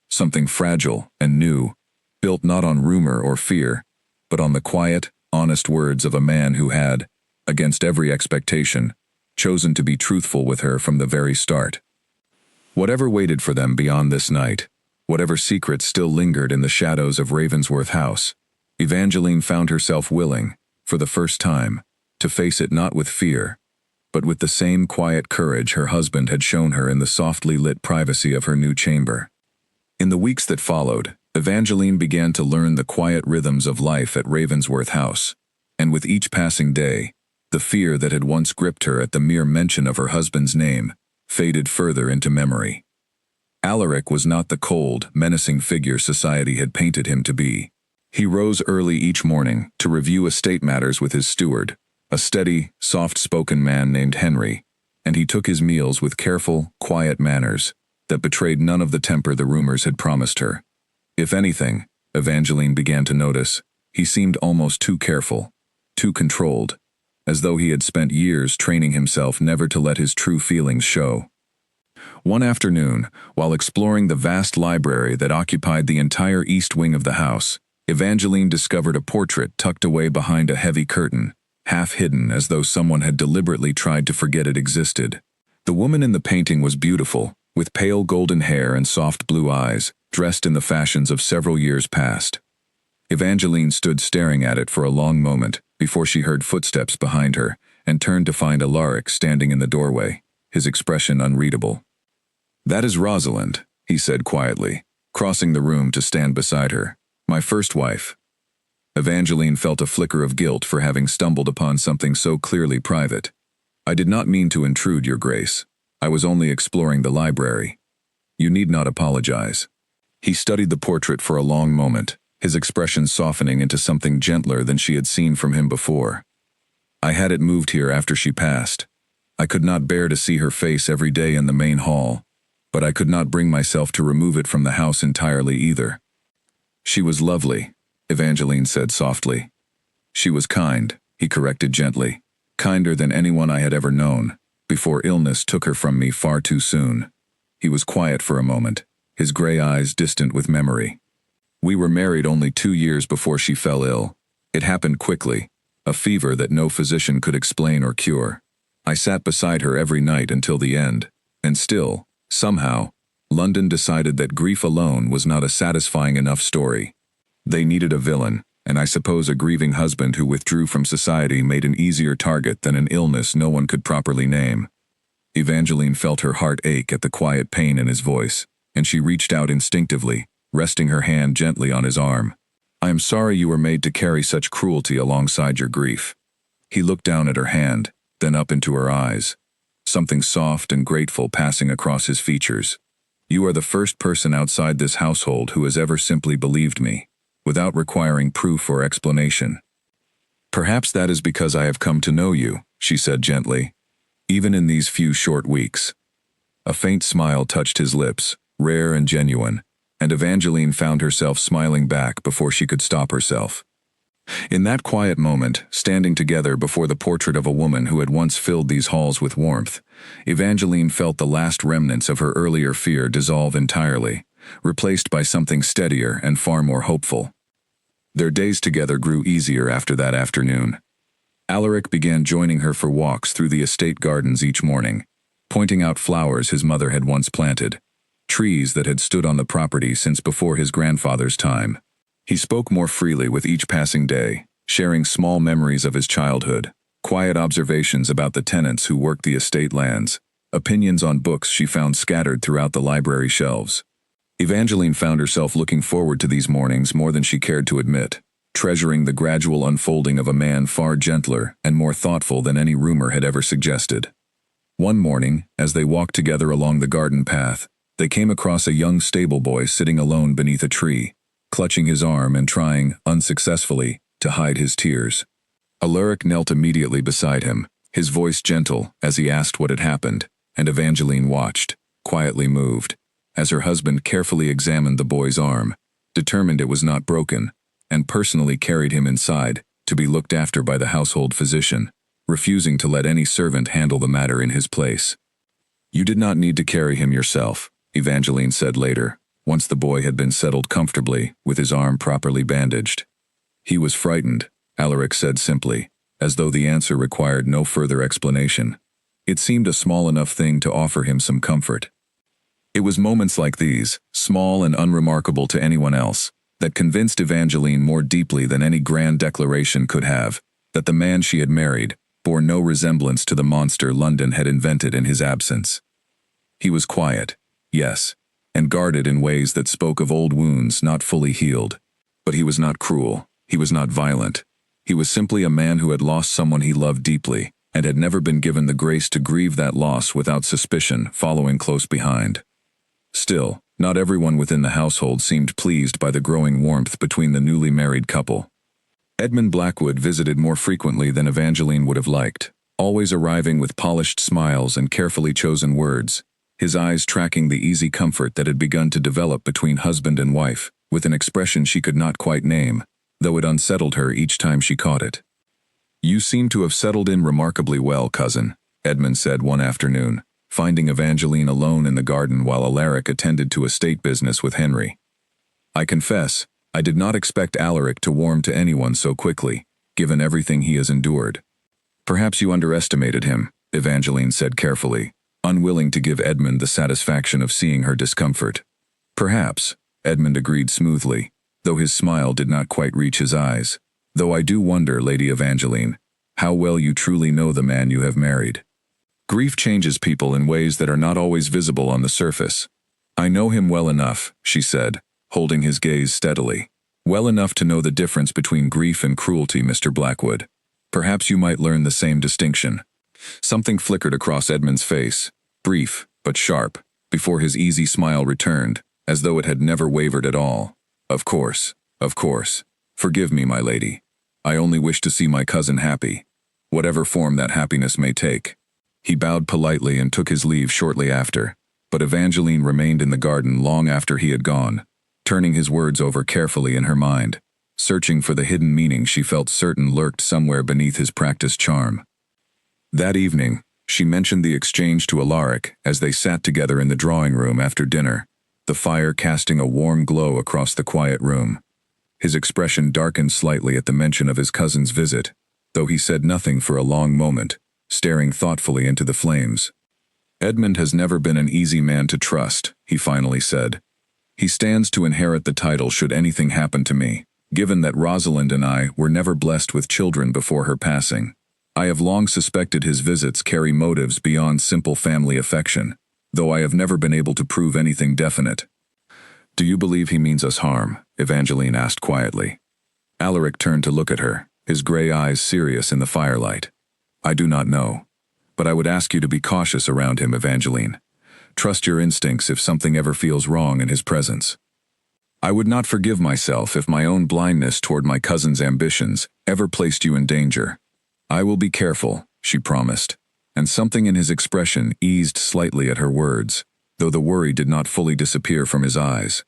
something fragile and new, built not on rumor or fear, but on the quiet, honest words of a man who had, against every expectation, chosen to be truthful with her from the very start. Whatever waited for them beyond this night, whatever secrets still lingered in the shadows of Ravensworth House, Evangeline found herself willing, for the first time, to face it not with fear, but with the same quiet courage her husband had shown her in the softly lit privacy of her new chamber. In the weeks that followed, Evangeline began to learn the quiet rhythms of life at Ravensworth House, and with each passing day, the fear that had once gripped her at the mere mention of her husband's name faded further into memory. Alaric was not the cold, menacing figure society had painted him to be. He rose early each morning to review estate matters with his steward, a steady, soft-spoken man named Henry, and he took his meals with careful, quiet manners that betrayed none of the temper the rumors had promised her. If anything, Evangeline began to notice, he seemed almost too careful, too controlled, as though he had spent years training himself never to let his true feelings show. One afternoon, while exploring the vast library that occupied the entire east wing of the house, Evangeline discovered a portrait tucked away behind a heavy curtain, half hidden as though someone had deliberately tried to forget it existed. The woman in the painting was beautiful, with pale golden hair and soft blue eyes, dressed in the fashions of several years past. Evangeline stood staring at it for a long moment before she heard footsteps behind her and turned to find Alaric standing in the doorway, his expression unreadable. "That is Rosalind," he said quietly, crossing the room to stand beside her. "My first wife." Evangeline felt a flicker of guilt for having stumbled upon something so clearly private. "I did not mean to intrude, Your Grace. I was only exploring the library. You need not apologize." He studied the portrait for a long moment, his expression softening into something gentler than she had seen from him before. "I had it moved here after she passed. I could not bear to see her face every day in the main hall, but I could not bring myself to remove it from the house entirely either." "She was lovely," Evangeline said softly. "She was kind," he corrected gently, "kinder than anyone I had ever known, before illness took her from me far too soon." He was quiet for a moment, his gray eyes distant with memory. "We were married only 2 years before she fell ill. It happened quickly, a fever that no physician could explain or cure. I sat beside her every night until the end, and still, somehow, London decided that grief alone was not a satisfying enough story. They needed a villain, and I suppose a grieving husband who withdrew from society made an easier target than an illness no one could properly name." Evangeline felt her heart ache at the quiet pain in his voice, and she reached out instinctively, resting her hand gently on his arm. I am sorry you were made to carry such cruelty alongside your grief. He looked down at her hand, then up into her eyes, something soft and grateful passing across his features. You are the first person outside this household who has ever simply believed me, without requiring proof or explanation. Perhaps that is because I have come to know you, she said gently, even in these few short weeks. A faint smile touched his lips, rare and genuine, and Evangeline found herself smiling back before she could stop herself. In that quiet moment, standing together before the portrait of a woman who had once filled these halls with warmth, Evangeline felt the last remnants of her earlier fear dissolve entirely, replaced by something steadier and far more hopeful. Their days together grew easier after that afternoon. Alaric began joining her for walks through the estate gardens each morning, pointing out flowers his mother had once planted, trees that had stood on the property since before his grandfather's time. He spoke more freely with each passing day, sharing small memories of his childhood, quiet observations about the tenants who worked the estate lands, opinions on books she found scattered throughout the library shelves. Evangeline found herself looking forward to these mornings more than she cared to admit, treasuring the gradual unfolding of a man far gentler and more thoughtful than any rumor had ever suggested. One morning, as they walked together along the garden path, they came across a young stable boy sitting alone beneath a tree, clutching his arm and trying, unsuccessfully, to hide his tears. Alaric knelt immediately beside him, his voice gentle as he asked what had happened, and Evangeline watched, quietly moved, as her husband carefully examined the boy's arm, determined it was not broken, and personally carried him inside to be looked after by the household physician, refusing to let any servant handle the matter in his place. You did not need to carry him yourself, Evangeline said later, once the boy had been settled comfortably, with his arm properly bandaged. He was frightened, Alaric said simply, as though the answer required no further explanation. It seemed a small enough thing to offer him some comfort. It was moments like these, small and unremarkable to anyone else, that convinced Evangeline more deeply than any grand declaration could have, that the man she had married bore no resemblance to the monster London had invented in his absence. He was quiet, yes, and guarded in ways that spoke of old wounds not fully healed. But he was not cruel, he was not violent. He was simply a man who had lost someone he loved deeply, and had never been given the grace to grieve that loss without suspicion following close behind. Still, not everyone within the household seemed pleased by the growing warmth between the newly married couple. Edmund Blackwood visited more frequently than Evangeline would have liked, always arriving with polished smiles and carefully chosen words, his eyes tracking the easy comfort that had begun to develop between husband and wife, with an expression she could not quite name, though it unsettled her each time she caught it. You seem to have settled in remarkably well, cousin, Edmund said one afternoon, finding Evangeline alone in the garden while Alaric attended to estate business with Henry. I confess, I did not expect Alaric to warm to anyone so quickly, given everything he has endured. Perhaps you underestimated him, Evangeline said carefully, unwilling to give Edmund the satisfaction of seeing her discomfort. Perhaps, Edmund agreed smoothly, though his smile did not quite reach his eyes. Though I do wonder, Lady Evangeline, how well you truly know the man you have married. Grief changes people in ways that are not always visible on the surface. I know him well enough, she said, holding his gaze steadily. Well enough to know the difference between grief and cruelty, Mr. Blackwood. Perhaps you might learn the same distinction. Something flickered across Edmund's face, brief but sharp, before his easy smile returned, as though it had never wavered at all. Of course, of course. Forgive me, my lady. I only wish to see my cousin happy, whatever form that happiness may take. He bowed politely and took his leave shortly after, but Evangeline remained in the garden long after he had gone, turning his words over carefully in her mind, searching for the hidden meaning she felt certain lurked somewhere beneath his practiced charm. That evening, she mentioned the exchange to Alaric as they sat together in the drawing room after dinner, the fire casting a warm glow across the quiet room. His expression darkened slightly at the mention of his cousin's visit, though he said nothing for a long moment, staring thoughtfully into the flames. Edmund has never been an easy man to trust, he finally said. He stands to inherit the title should anything happen to me, given that Rosalind and I were never blessed with children before her passing. I have long suspected his visits carry motives beyond simple family affection, though I have never been able to prove anything definite. Do you believe he means us harm? Evangeline asked quietly. Alaric turned to look at her, his gray eyes serious in the firelight. "I do not know. But I would ask you to be cautious around him, Evangeline. Trust your instincts if something ever feels wrong in his presence. I would not forgive myself if my own blindness toward my cousin's ambitions ever placed you in danger. I will be careful," she promised, and something in his expression eased slightly at her words, though the worry did not fully disappear from his eyes.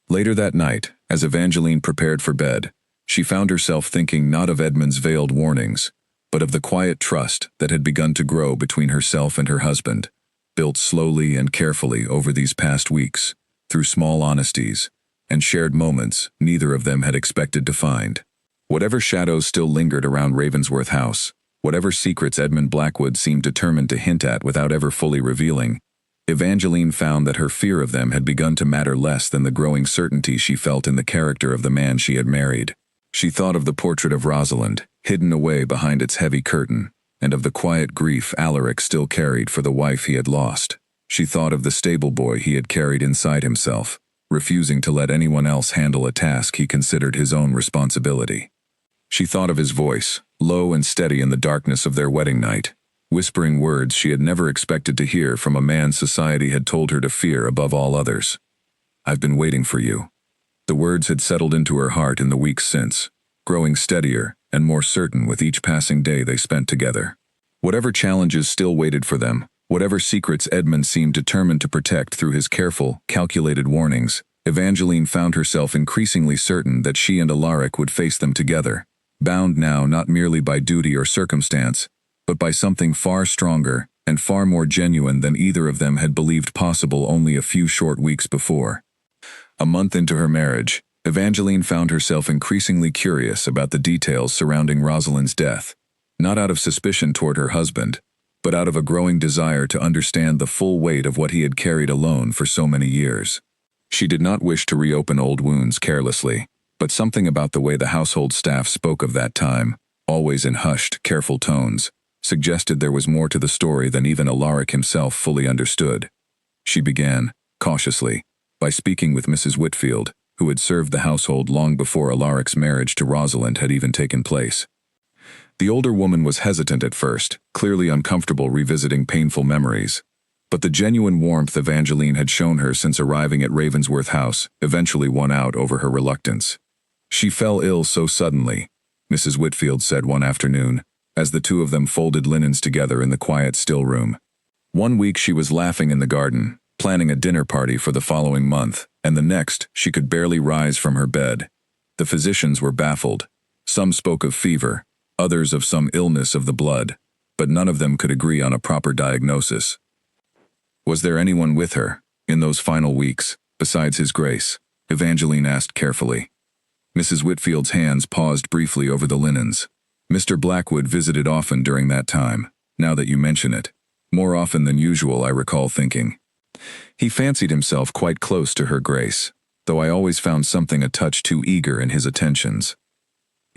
Later that night, as Evangeline prepared for bed, she found herself thinking not of Edmund's veiled warnings, but of the quiet trust that had begun to grow between herself and her husband, built slowly and carefully over these past weeks, through small honesties and shared moments neither of them had expected to find. Whatever shadows still lingered around Ravensworth House, whatever secrets Edmund Blackwood seemed determined to hint at without ever fully revealing, Evangeline found that her fear of them had begun to matter less than the growing certainty she felt in the character of the man she had married. She thought of the portrait of Rosalind, hidden away behind its heavy curtain, and of the quiet grief Alaric still carried for the wife he had lost. She thought of the stable boy he had carried inside himself, refusing to let anyone else handle a task he considered his own responsibility. She thought of his voice, low and steady in the darkness of their wedding night, whispering words she had never expected to hear from a man society had told her to fear above all others. "I've been waiting for you." The words had settled into her heart in the weeks since, growing steadier and more certain with each passing day they spent together. Whatever challenges still waited for them, whatever secrets Edmund seemed determined to protect through his careful, calculated warnings, Evangeline found herself increasingly certain that she and Alaric would face them together, bound now not merely by duty or circumstance, but by something far stronger and far more genuine than either of them had believed possible only a few short weeks before. A month into her marriage, Evangeline found herself increasingly curious about the details surrounding Rosalind's death, not out of suspicion toward her husband, but out of a growing desire to understand the full weight of what he had carried alone for so many years. She did not wish to reopen old wounds carelessly, but something about the way the household staff spoke of that time, always in hushed, careful tones, suggested there was more to the story than even Alaric himself fully understood. She began, cautiously, by speaking with Mrs. Whitfield, who had served the household long before Alaric's marriage to Rosalind had even taken place. The older woman was hesitant at first, clearly uncomfortable revisiting painful memories, but the genuine warmth Evangeline had shown her since arriving at Ravensworth House eventually won out over her reluctance. "She fell ill so suddenly," Mrs. Whitfield said one afternoon, as the two of them folded linens together in the quiet still room. One week she was laughing in the garden, planning a dinner party for the following month, and the next she could barely rise from her bed. The physicians were baffled. Some spoke of fever, others of some illness of the blood, but none of them could agree on a proper diagnosis. "Was there anyone with her, in those final weeks, besides His Grace?" Evangeline asked carefully. Mrs. Whitfield's hands paused briefly over the linens. "Mr. Blackwood visited often during that time, now that you mention it. More often than usual, I recall thinking. He fancied himself quite close to Her Grace, though I always found something a touch too eager in his attentions."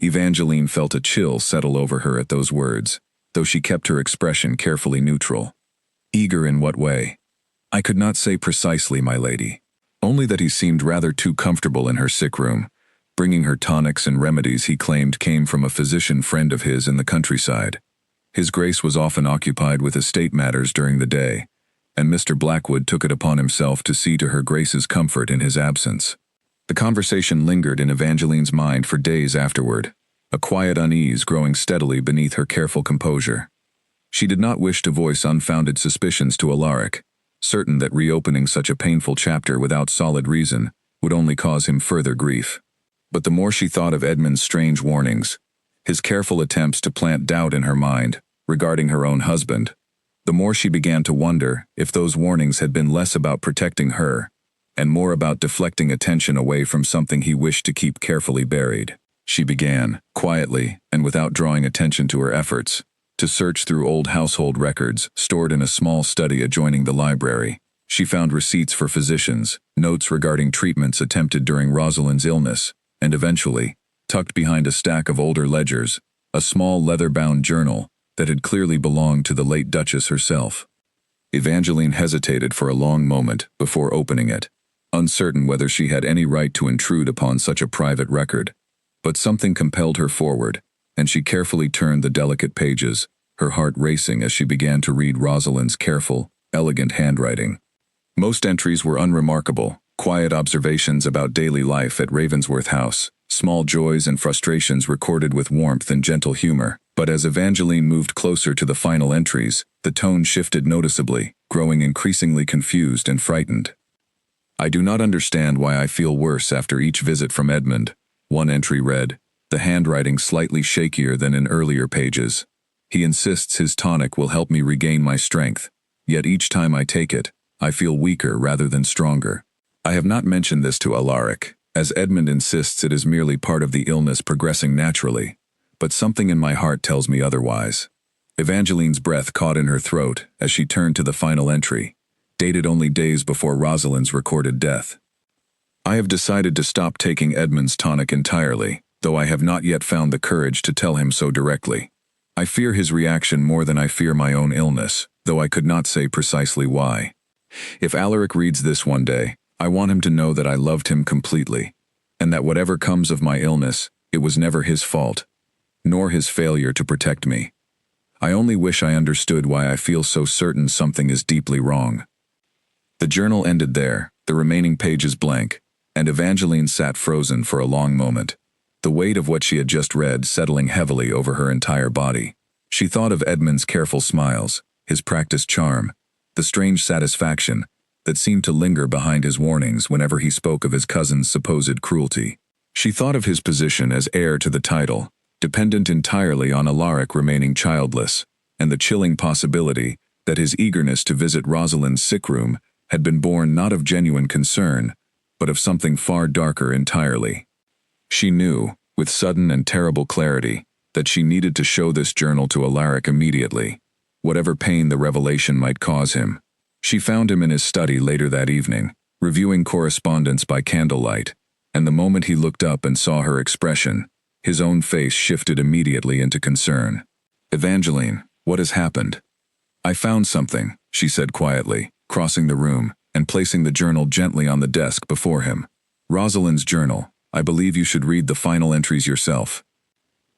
Evangeline felt a chill settle over her at those words, though she kept her expression carefully neutral. "Eager in what way?" "I could not say precisely, my lady. Only that he seemed rather too comfortable in her sick room, bringing her tonics and remedies he claimed came from a physician friend of his in the countryside. His Grace was often occupied with estate matters during the day, and Mr. Blackwood took it upon himself to see to Her Grace's comfort in his absence." The conversation lingered in Evangeline's mind for days afterward, a quiet unease growing steadily beneath her careful composure. She did not wish to voice unfounded suspicions to Alaric, certain that reopening such a painful chapter without solid reason would only cause him further grief. But the more she thought of Edmund's strange warnings, his careful attempts to plant doubt in her mind regarding her own husband, the more she began to wonder if those warnings had been less about protecting her and more about deflecting attention away from something he wished to keep carefully buried. She began, quietly and without drawing attention to her efforts, to search through old household records stored in a small study adjoining the library. She found receipts for physicians, notes regarding treatments attempted during Rosalind's illness, and eventually, tucked behind a stack of older ledgers, a small leather-bound journal that had clearly belonged to the late Duchess herself. Evangeline hesitated for a long moment before opening it, uncertain whether she had any right to intrude upon such a private record. But something compelled her forward, and she carefully turned the delicate pages, her heart racing as she began to read Rosalind's careful, elegant handwriting. Most entries were unremarkable, quiet observations about daily life at Ravensworth House, small joys and frustrations recorded with warmth and gentle humor. But as Evangeline moved closer to the final entries, the tone shifted noticeably, growing increasingly confused and frightened. I do not understand why I feel worse after each visit from Edmund, one entry read, the handwriting slightly shakier than in earlier pages. He insists his tonic will help me regain my strength, yet each time I take it, I feel weaker rather than stronger. I have not mentioned this to Alaric, as Edmund insists it is merely part of the illness progressing naturally, but something in my heart tells me otherwise. Evangeline's breath caught in her throat as she turned to the final entry, dated only days before Rosalind's recorded death. I have decided to stop taking Edmund's tonic entirely, though I have not yet found the courage to tell him so directly. I fear his reaction more than I fear my own illness, though I could not say precisely why. If Alaric reads this one day, I want him to know that I loved him completely, and that whatever comes of my illness, it was never his fault, nor his failure to protect me. I only wish I understood why I feel so certain something is deeply wrong. The journal ended there, the remaining pages blank, and Evangeline sat frozen for a long moment, the weight of what she had just read settling heavily over her entire body. She thought of Edmund's careful smiles, his practiced charm, the strange satisfaction that seemed to linger behind his warnings whenever he spoke of his cousin's supposed cruelty. She thought of his position as heir to the title, dependent entirely on Alaric remaining childless, and the chilling possibility that his eagerness to visit Rosalind's sick room had been born not of genuine concern, but of something far darker entirely. She knew, with sudden and terrible clarity, that she needed to show this journal to Alaric immediately, whatever pain the revelation might cause him. She found him in his study later that evening, reviewing correspondence by candlelight, and the moment he looked up and saw her expression, his own face shifted immediately into concern. "Evangeline, what has happened?" "I found something," she said quietly, crossing the room and placing the journal gently on the desk before him. "Rosalind's journal. I believe you should read the final entries yourself."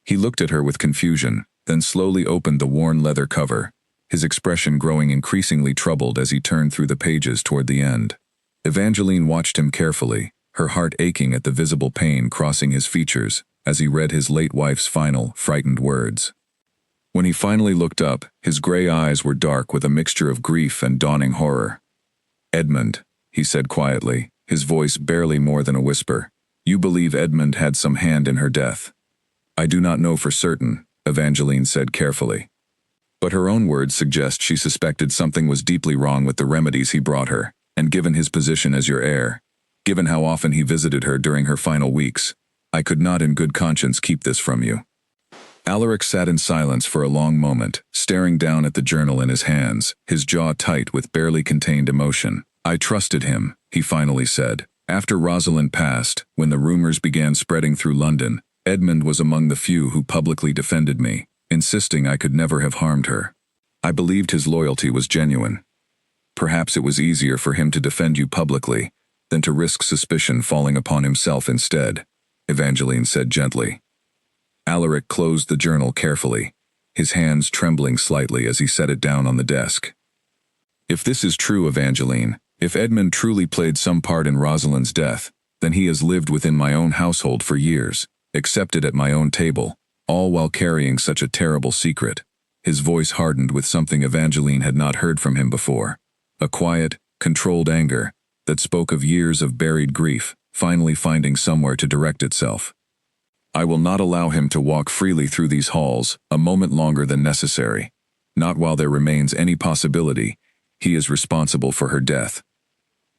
He looked at her with confusion, then slowly opened the worn leather cover, his expression growing increasingly troubled as he turned through the pages toward the end. Evangeline watched him carefully, her heart aching at the visible pain crossing his features as he read his late wife's final, frightened words. When he finally looked up, his gray eyes were dark with a mixture of grief and dawning horror. "Edmund," he said quietly, his voice barely more than a whisper, "you believe Edmund had some hand in her death." "I do not know for certain," Evangeline said carefully. But her own words suggest she suspected something was deeply wrong with the remedies he brought her, and given his position as your heir, given how often he visited her during her final weeks, I could not in good conscience keep this from you. Alaric sat in silence for a long moment, staring down at the journal in his hands, his jaw tight with barely contained emotion. "I trusted him," he finally said. "After Rosalind passed, when the rumors began spreading through London, Edmund was among the few who publicly defended me, insisting I could never have harmed her. I believed his loyalty was genuine. Perhaps it was easier for him to defend you publicly than to risk suspicion falling upon himself instead," Evangeline said gently. Alaric closed the journal carefully, his hands trembling slightly as he set it down on the desk. "If this is true, Evangeline, if Edmund truly played some part in Rosalind's death, then he has lived within my own household for years, accepted at my own table, all while carrying such a terrible secret." His voice hardened with something Evangeline had not heard from him before, a quiet, controlled anger that spoke of years of buried grief, finally finding somewhere to direct itself. "I will not allow him to walk freely through these halls a moment longer than necessary, not while there remains any possibility he is responsible for her death."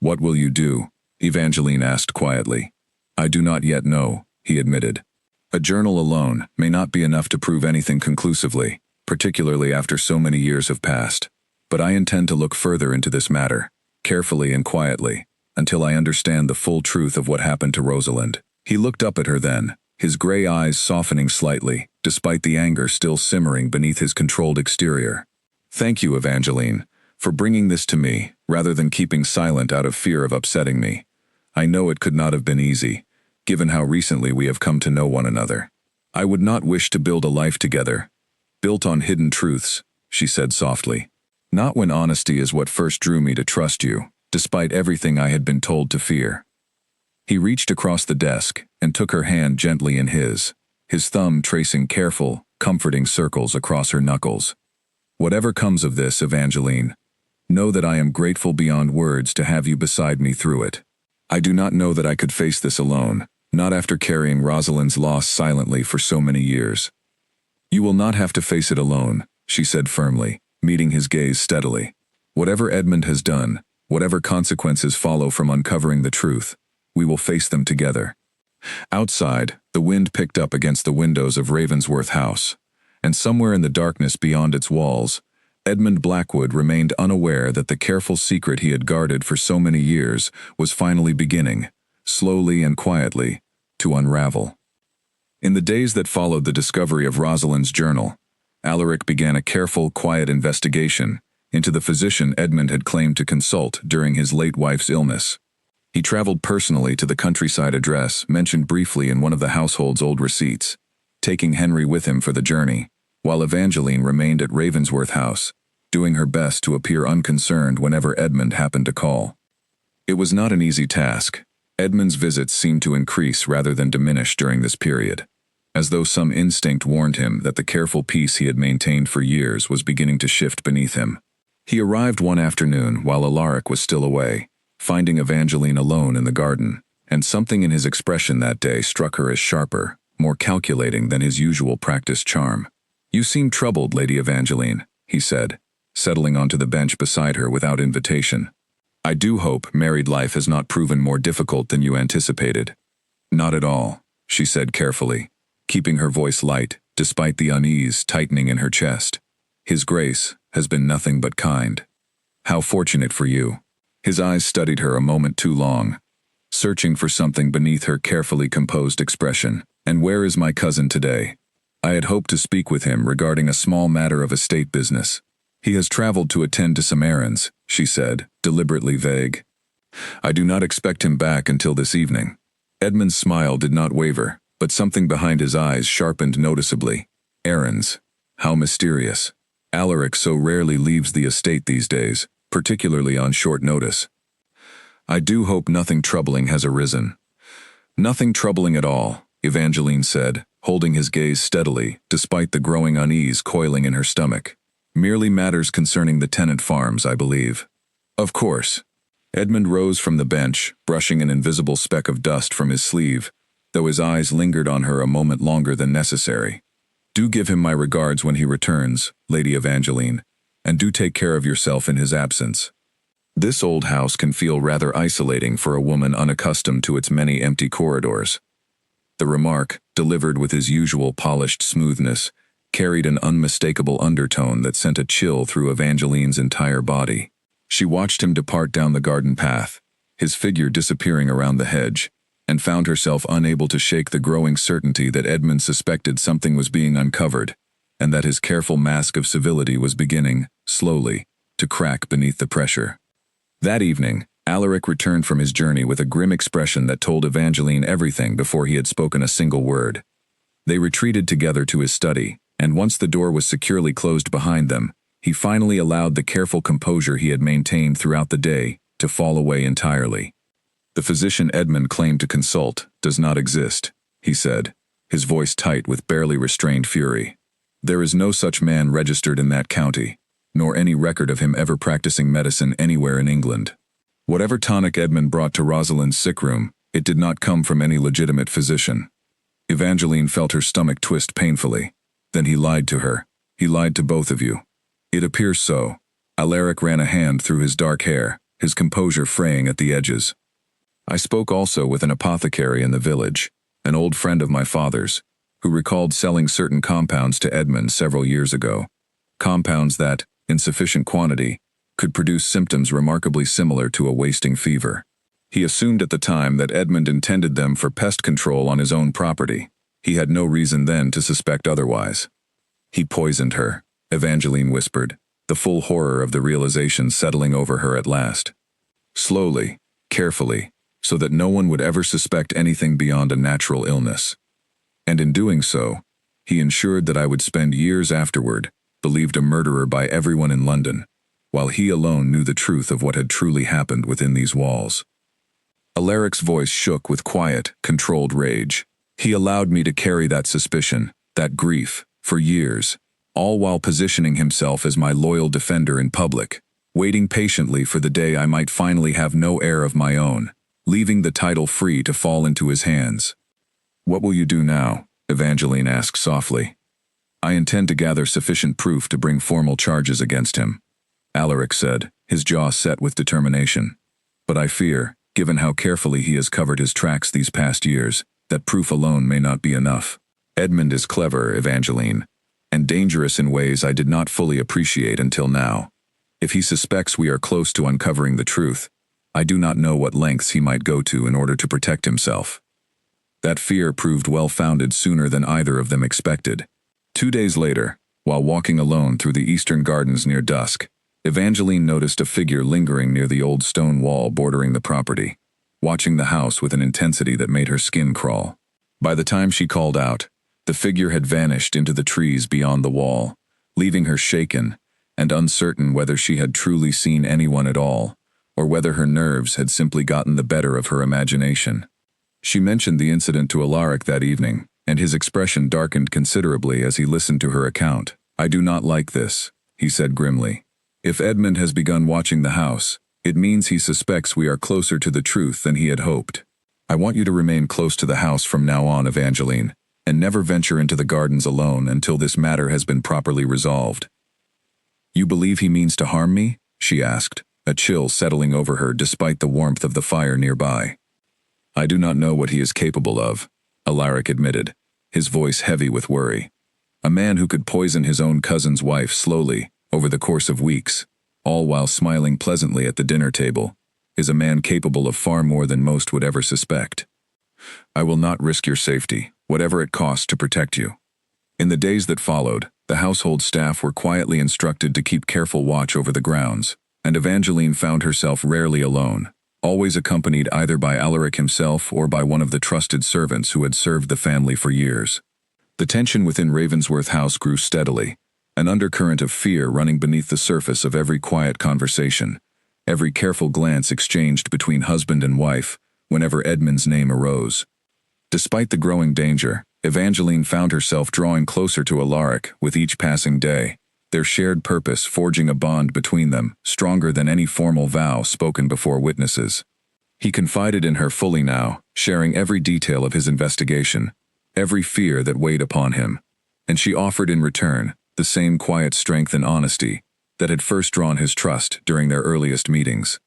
"What will you do?" Evangeline asked quietly. "I do not yet know," he admitted. "A journal alone may not be enough to prove anything conclusively, particularly after so many years have passed. But I intend to look further into this matter, carefully and quietly, until I understand the full truth of what happened to Rosalind." He looked up at her then, his gray eyes softening slightly, despite the anger still simmering beneath his controlled exterior. "Thank you, Evangeline, for bringing this to me, rather than keeping silent out of fear of upsetting me. I know it could not have been easy, given how recently we have come to know one another. I would not wish to build a life together, built on hidden truths, she said softly. Not when honesty is what first drew me to trust you, despite everything I had been told to fear. He reached across the desk and took her hand gently in his thumb tracing careful, comforting circles across her knuckles. Whatever comes of this, Evangeline, know that I am grateful beyond words to have you beside me through it. I do not know that I could face this alone, not after carrying Rosalind's loss silently for so many years. You will not have to face it alone, she said firmly, meeting his gaze steadily. Whatever Edmund has done, whatever consequences follow from uncovering the truth, we will face them together. Outside, the wind picked up against the windows of Ravensworth House, and somewhere in the darkness beyond its walls, Edmund Blackwood remained unaware that the careful secret he had guarded for so many years was finally beginning, slowly and quietly, to unravel. In the days that followed the discovery of Rosalind's journal, Alaric began a careful, quiet investigation into the physician Edmund had claimed to consult during his late wife's illness. He traveled personally to the countryside address mentioned briefly in one of the household's old receipts, taking Henry with him for the journey, while Evangeline remained at Ravensworth House, doing her best to appear unconcerned whenever Edmund happened to call. It was not an easy task. Edmund's visits seemed to increase rather than diminish during this period, as though some instinct warned him that the careful peace he had maintained for years was beginning to shift beneath him. He arrived one afternoon while Alaric was still away, finding Evangeline alone in the garden, and something in his expression that day struck her as sharper, more calculating than his usual practiced charm. "You seem troubled, Lady Evangeline," he said, settling onto the bench beside her without invitation. "I do hope married life has not proven more difficult than you anticipated." "Not at all," she said carefully, keeping her voice light despite the unease tightening in her chest. "His Grace has been nothing but kind. How fortunate for you." His eyes studied her a moment too long, searching for something beneath her carefully composed expression. "And where is my cousin today?" "I had hoped to speak with him regarding a small matter of estate business. He has traveled to attend to some errands," she said, deliberately vague. "I do not expect him back until this evening." Edmund's smile did not waver, but something behind his eyes sharpened noticeably. Errands. How mysterious. Alaric so rarely leaves the estate these days, particularly on short notice. "I do hope nothing troubling has arisen." "Nothing troubling at all," Evangeline said, holding his gaze steadily, despite the growing unease coiling in her stomach. "Merely matters concerning the tenant farms, I believe." "Of course." Edmund rose from the bench, brushing an invisible speck of dust from his sleeve, though his eyes lingered on her a moment longer than necessary. "Do give him my regards when he returns, Lady Evangeline, and do take care of yourself in his absence. This old house can feel rather isolating for a woman unaccustomed to its many empty corridors." The remark, delivered with his usual polished smoothness, carried an unmistakable undertone that sent a chill through Evangeline's entire body. She watched him depart down the garden path, his figure disappearing around the hedge, and found herself unable to shake the growing certainty that Edmund suspected something was being uncovered, and that his careful mask of civility was beginning, slowly, to crack beneath the pressure. That evening, Alaric returned from his journey with a grim expression that told Evangeline everything before he had spoken a single word. They retreated together to his study, and once the door was securely closed behind them, he finally allowed the careful composure he had maintained throughout the day to fall away entirely. "The physician Edmund claimed to consult does not exist," he said, his voice tight with barely restrained fury. "There is no such man registered in that county, nor any record of him ever practicing medicine anywhere in England. Whatever tonic Edmund brought to Rosalind's sick room, it did not come from any legitimate physician." Evangeline felt her stomach twist painfully. "Then he lied to her. He lied to both of you." "It appears so." Alaric ran a hand through his dark hair, his composure fraying at the edges. "I spoke also with an apothecary in the village, an old friend of my father's, who recalled selling certain compounds to Edmund several years ago. Compounds that, in sufficient quantity, could produce symptoms remarkably similar to a wasting fever. He assumed at the time that Edmund intended them for pest control on his own property. He had no reason then to suspect otherwise." "He poisoned her," Evangeline whispered, the full horror of the realization settling over her at last. Slowly, carefully, so that no one would ever suspect anything beyond a natural illness. And in doing so, he ensured that I would spend years afterward, believed a murderer by everyone in London, while he alone knew the truth of what had truly happened within these walls. Alaric's voice shook with quiet, controlled rage. He allowed me to carry that suspicion, that grief, for years, all while positioning himself as my loyal defender in public, waiting patiently for the day I might finally have no heir of my own, leaving the title free to fall into his hands. "What will you do now?" Evangeline asked softly. "I intend to gather sufficient proof to bring formal charges against him," Alaric said, his jaw set with determination. "But I fear, given how carefully he has covered his tracks these past years, that proof alone may not be enough. Edmund is clever, Evangeline, and dangerous in ways I did not fully appreciate until now. If he suspects we are close to uncovering the truth, I do not know what lengths he might go to in order to protect himself." That fear proved well-founded sooner than either of them expected. 2 days later, while walking alone through the eastern gardens near dusk, Evangeline noticed a figure lingering near the old stone wall bordering the property, watching the house with an intensity that made her skin crawl. By the time she called out, the figure had vanished into the trees beyond the wall, leaving her shaken and uncertain whether she had truly seen anyone at all, or whether her nerves had simply gotten the better of her imagination. She mentioned the incident to Alaric that evening, and his expression darkened considerably as he listened to her account. "I do not like this," he said grimly. "If Edmund has begun watching the house, it means he suspects we are closer to the truth than he had hoped. I want you to remain close to the house from now on, Evangeline, and never venture into the gardens alone until this matter has been properly resolved." "You believe he means to harm me?" she asked, a chill settling over her despite the warmth of the fire nearby. "I do not know what he is capable of," Alaric admitted, his voice heavy with worry. "A man who could poison his own cousin's wife slowly, over the course of weeks, all while smiling pleasantly at the dinner table, is a man capable of far more than most would ever suspect. I will not risk your safety, whatever it costs to protect you." In the days that followed, the household staff were quietly instructed to keep careful watch over the grounds, and Evangeline found herself rarely alone, always accompanied either by Alaric himself or by one of the trusted servants who had served the family for years. The tension within Ravensworth House grew steadily, an undercurrent of fear running beneath the surface of every quiet conversation, every careful glance exchanged between husband and wife whenever Edmund's name arose. Despite the growing danger, Evangeline found herself drawing closer to Alaric with each passing day, their shared purpose forging a bond between them stronger than any formal vow spoken before witnesses. He confided in her fully now, sharing every detail of his investigation, every fear that weighed upon him, and she offered in return the same quiet strength and honesty that had first drawn his trust during their earliest meetings.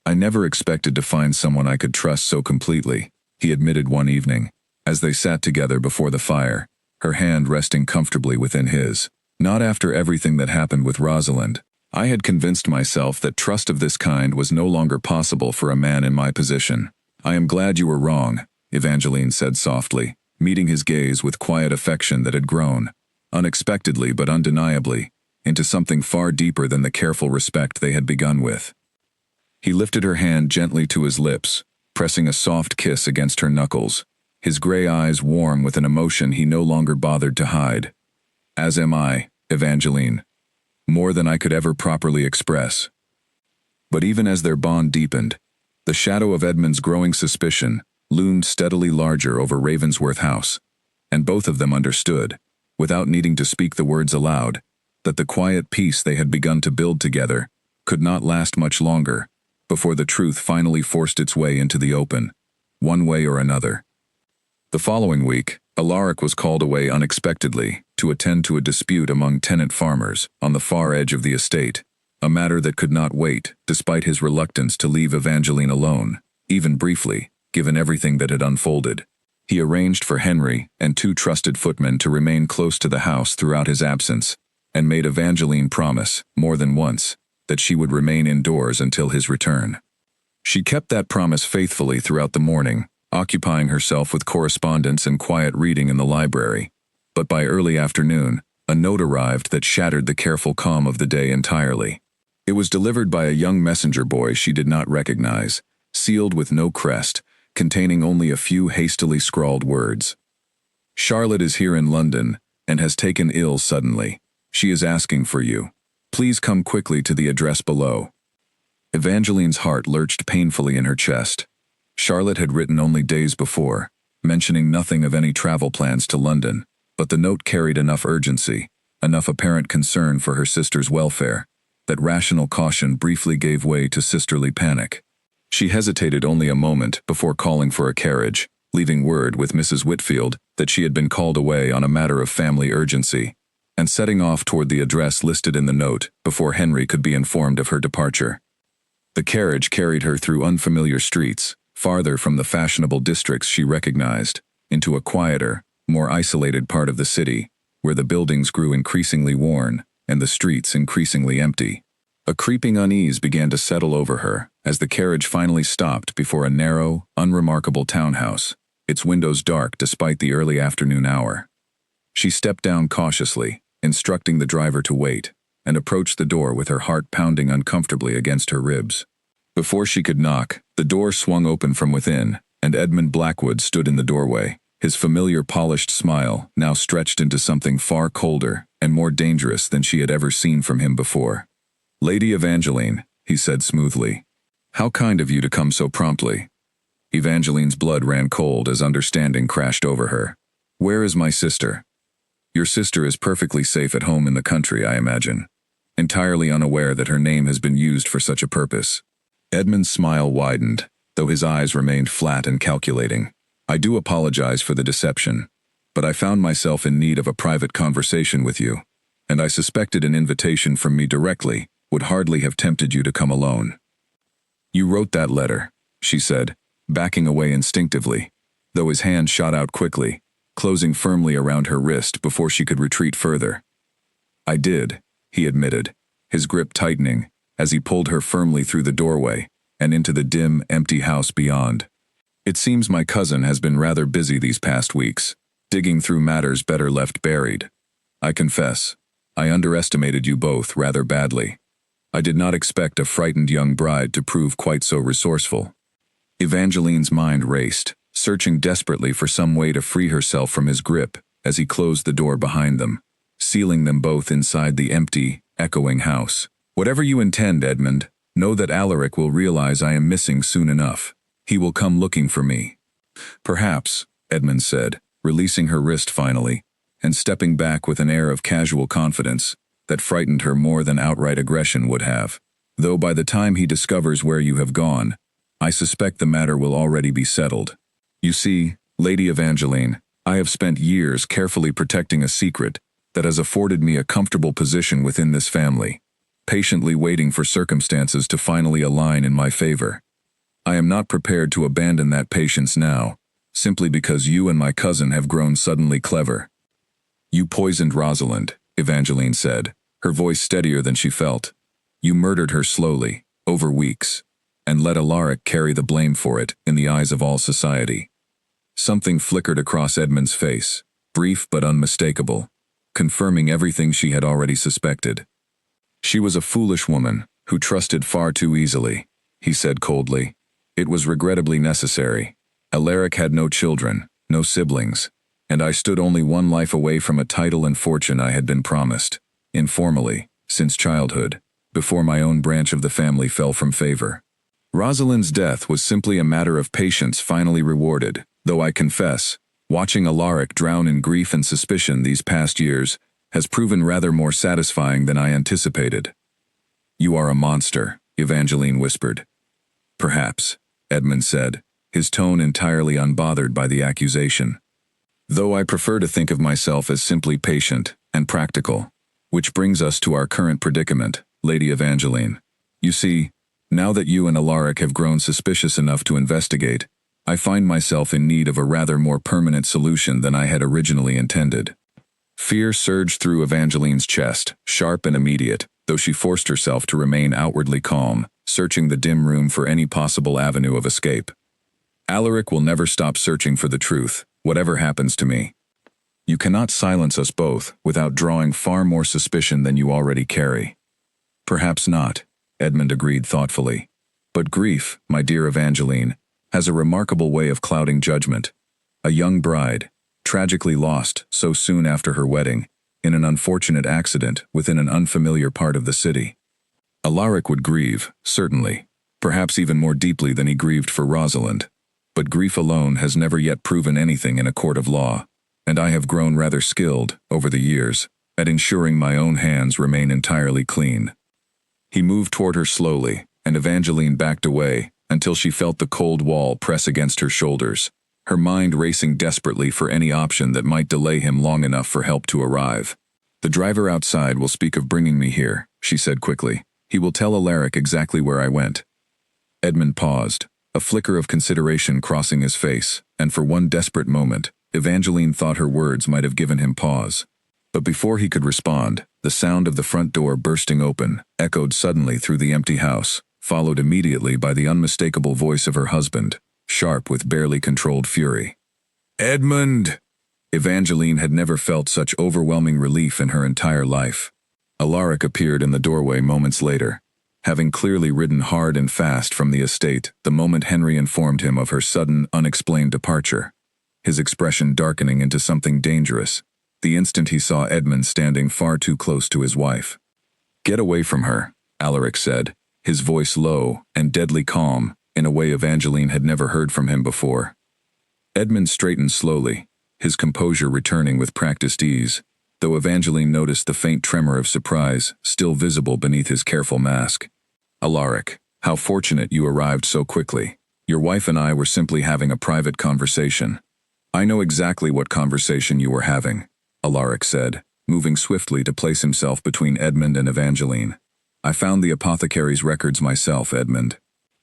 "I never expected to find someone I could trust so completely," he admitted one evening, as they sat together before the fire, her hand resting comfortably within his. "Not after everything that happened with Rosalind. I had convinced myself that trust of this kind was no longer possible for a man in my position." "I am glad you were wrong," Evangeline said softly, meeting his gaze with quiet affection that had grown, unexpectedly but undeniably, into something far deeper than the careful respect they had begun with. He lifted her hand gently to his lips, pressing a soft kiss against her knuckles, his gray eyes warm with an emotion he no longer bothered to hide. "As am I, Evangeline. More than I could ever properly express." But even as their bond deepened, the shadow of Edmund's growing suspicion loomed steadily larger over Ravensworth House, and both of them understood, without needing to speak the words aloud, that the quiet peace they had begun to build together could not last much longer before the truth finally forced its way into the open, one way or another. The following week, Alaric was called away unexpectedly to attend to a dispute among tenant farmers on the far edge of the estate, a matter that could not wait despite his reluctance to leave Evangeline alone, even briefly, given everything that had unfolded. He arranged for Henry and 2 trusted footmen to remain close to the house throughout his absence, and made Evangeline promise, more than once, that she would remain indoors until his return. She kept that promise faithfully throughout the morning, occupying herself with correspondence and quiet reading in the library. But by early afternoon, a note arrived that shattered the careful calm of the day entirely. It was delivered by a young messenger boy she did not recognize, sealed with no crest, containing only a few hastily scrawled words. Charlotte is here in London and has taken ill suddenly. She is asking for you. Please come quickly to the address below. Evangeline's heart lurched painfully in her chest. Charlotte had written only days before, mentioning nothing of any travel plans to London, but the note carried enough urgency, enough apparent concern for her sister's welfare, that rational caution briefly gave way to sisterly panic. She hesitated only a moment before calling for a carriage, leaving word with Mrs. Whitfield that she had been called away on a matter of family urgency, and setting off toward the address listed in the note before Henry could be informed of her departure. The carriage carried her through unfamiliar streets, farther from the fashionable districts she recognized, into a quieter, more isolated part of the city, where the buildings grew increasingly worn and the streets increasingly empty. A creeping unease began to settle over her as the carriage finally stopped before a narrow, unremarkable townhouse, its windows dark despite the early afternoon hour. She stepped down cautiously, instructing the driver to wait, and approached the door with her heart pounding uncomfortably against her ribs. Before she could knock, the door swung open from within, and Edmund Blackwood stood in the doorway, his familiar polished smile now stretched into something far colder and more dangerous than she had ever seen from him before. "Lady Evangeline," he said smoothly. "How kind of you to come so promptly." Evangeline's blood ran cold as understanding crashed over her. "Where is my sister?" "Your sister is perfectly safe at home in the country, I imagine, entirely unaware that her name has been used for such a purpose." Edmund's smile widened, though his eyes remained flat and calculating. "I do apologize for the deception, but I found myself in need of a private conversation with you, and I suspected an invitation from me directly would hardly have tempted you to come alone." "You wrote that letter," she said, backing away instinctively, though his hand shot out quickly, closing firmly around her wrist before she could retreat further. "I did," he admitted, his grip tightening as he pulled her firmly through the doorway and into the dim, empty house beyond. "It seems my cousin has been rather busy these past weeks, digging through matters better left buried. I confess, I underestimated you both rather badly. I did not expect a frightened young bride to prove quite so resourceful." Evangeline's mind raced, searching desperately for some way to free herself from his grip as he closed the door behind them, sealing them both inside the empty, echoing house. "Whatever you intend, Edmund, know that Alaric will realize I am missing soon enough. He will come looking for me." "Perhaps," Edmund said, releasing her wrist finally, and stepping back with an air of casual confidence that frightened her more than outright aggression would have. "Though by the time he discovers where you have gone, I suspect the matter will already be settled. You see, Lady Evangeline, I have spent years carefully protecting a secret that has afforded me a comfortable position within this family, patiently waiting for circumstances to finally align in my favor. I am not prepared to abandon that patience now, simply because you and my cousin have grown suddenly clever." "You poisoned Rosalind," Evangeline said, her voice steadier than she felt. "You murdered her slowly, over weeks, and let Alaric carry the blame for it in the eyes of all society." Something flickered across Edmund's face, brief but unmistakable, confirming everything she had already suspected. "She was a foolish woman who trusted far too easily," he said coldly. "It was regrettably necessary. Alaric had no children, no siblings, and I stood only one life away from a title and fortune I had been promised, informally, since childhood, before my own branch of the family fell from favor. Rosalind's death was simply a matter of patience finally rewarded, though I confess, watching Alaric drown in grief and suspicion these past years has proven rather more satisfying than I anticipated." "You are a monster," Evangeline whispered. "Perhaps," Edmund said, his tone entirely unbothered by the accusation. "Though I prefer to think of myself as simply patient and practical. Which brings us to our current predicament, Lady Evangeline. You see, now that you and Alaric have grown suspicious enough to investigate, I find myself in need of a rather more permanent solution than I had originally intended." Fear surged through Evangeline's chest, sharp and immediate, though she forced herself to remain outwardly calm, searching the dim room for any possible avenue of escape. "Alaric will never stop searching for the truth, whatever happens to me. You cannot silence us both without drawing far more suspicion than you already carry." "Perhaps not," Edmund agreed thoughtfully. But grief, my dear Evangeline, has a remarkable way of clouding judgment. A young bride, tragically lost so soon after her wedding, in an unfortunate accident within an unfamiliar part of the city. Alaric would grieve, certainly, perhaps even more deeply than he grieved for Rosalind. But grief alone has never yet proven anything in a court of law, and I have grown rather skilled, over the years, at ensuring my own hands remain entirely clean. He moved toward her slowly, and Evangeline backed away until she felt the cold wall press against her shoulders, her mind racing desperately for any option that might delay him long enough for help to arrive. "The driver outside will speak of bringing me here," she said quickly. "He will tell Alaric exactly where I went." Edmund paused, a flicker of consideration crossing his face, and for one desperate moment, Evangeline thought her words might have given him pause. But before he could respond, the sound of the front door bursting open echoed suddenly through the empty house, followed immediately by the unmistakable voice of her husband, sharp with barely controlled fury. "Edmund!" Evangeline had never felt such overwhelming relief in her entire life. Alaric appeared in the doorway moments later, having clearly ridden hard and fast from the estate the moment Henry informed him of her sudden, unexplained departure, his expression darkening into something dangerous the instant he saw Edmund standing far too close to his wife. "Get away from her," Alaric said, his voice low and deadly calm, in a way Evangeline had never heard from him before. Edmund straightened slowly, his composure returning with practiced ease, though Evangeline noticed the faint tremor of surprise still visible beneath his careful mask. "Alaric, how fortunate you arrived so quickly. Your wife and I were simply having a private conversation." "I know exactly what conversation you were having," Alaric said, moving swiftly to place himself between Edmund and Evangeline. "I found the apothecary's records myself, Edmund.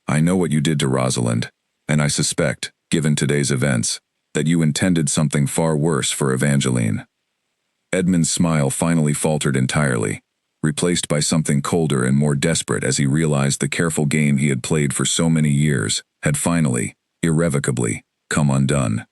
I know what you did to Rosalind, and I suspect, given today's events, that you intended something far worse for Evangeline." Edmund's smile finally faltered entirely, replaced by something colder and more desperate as he realized the careful game he had played for so many years had finally, irrevocably, come undone.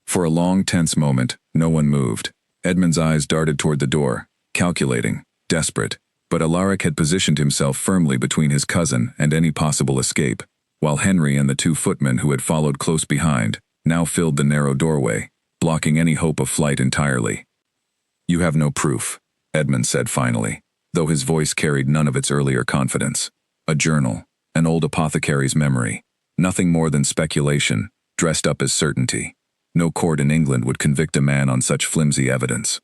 For a long, tense moment, no one moved. Edmund's eyes darted toward the door, calculating, desperate, but Alaric had positioned himself firmly between his cousin and any possible escape, while Henry and the two footmen who had followed close behind now filled the narrow doorway, blocking any hope of flight entirely. "You have no proof," Edmund said finally, though his voice carried none of its earlier confidence. "A journal, an old apothecary's memory, nothing more than speculation, dressed up as certainty. No court in England would convict a man on such flimsy evidence."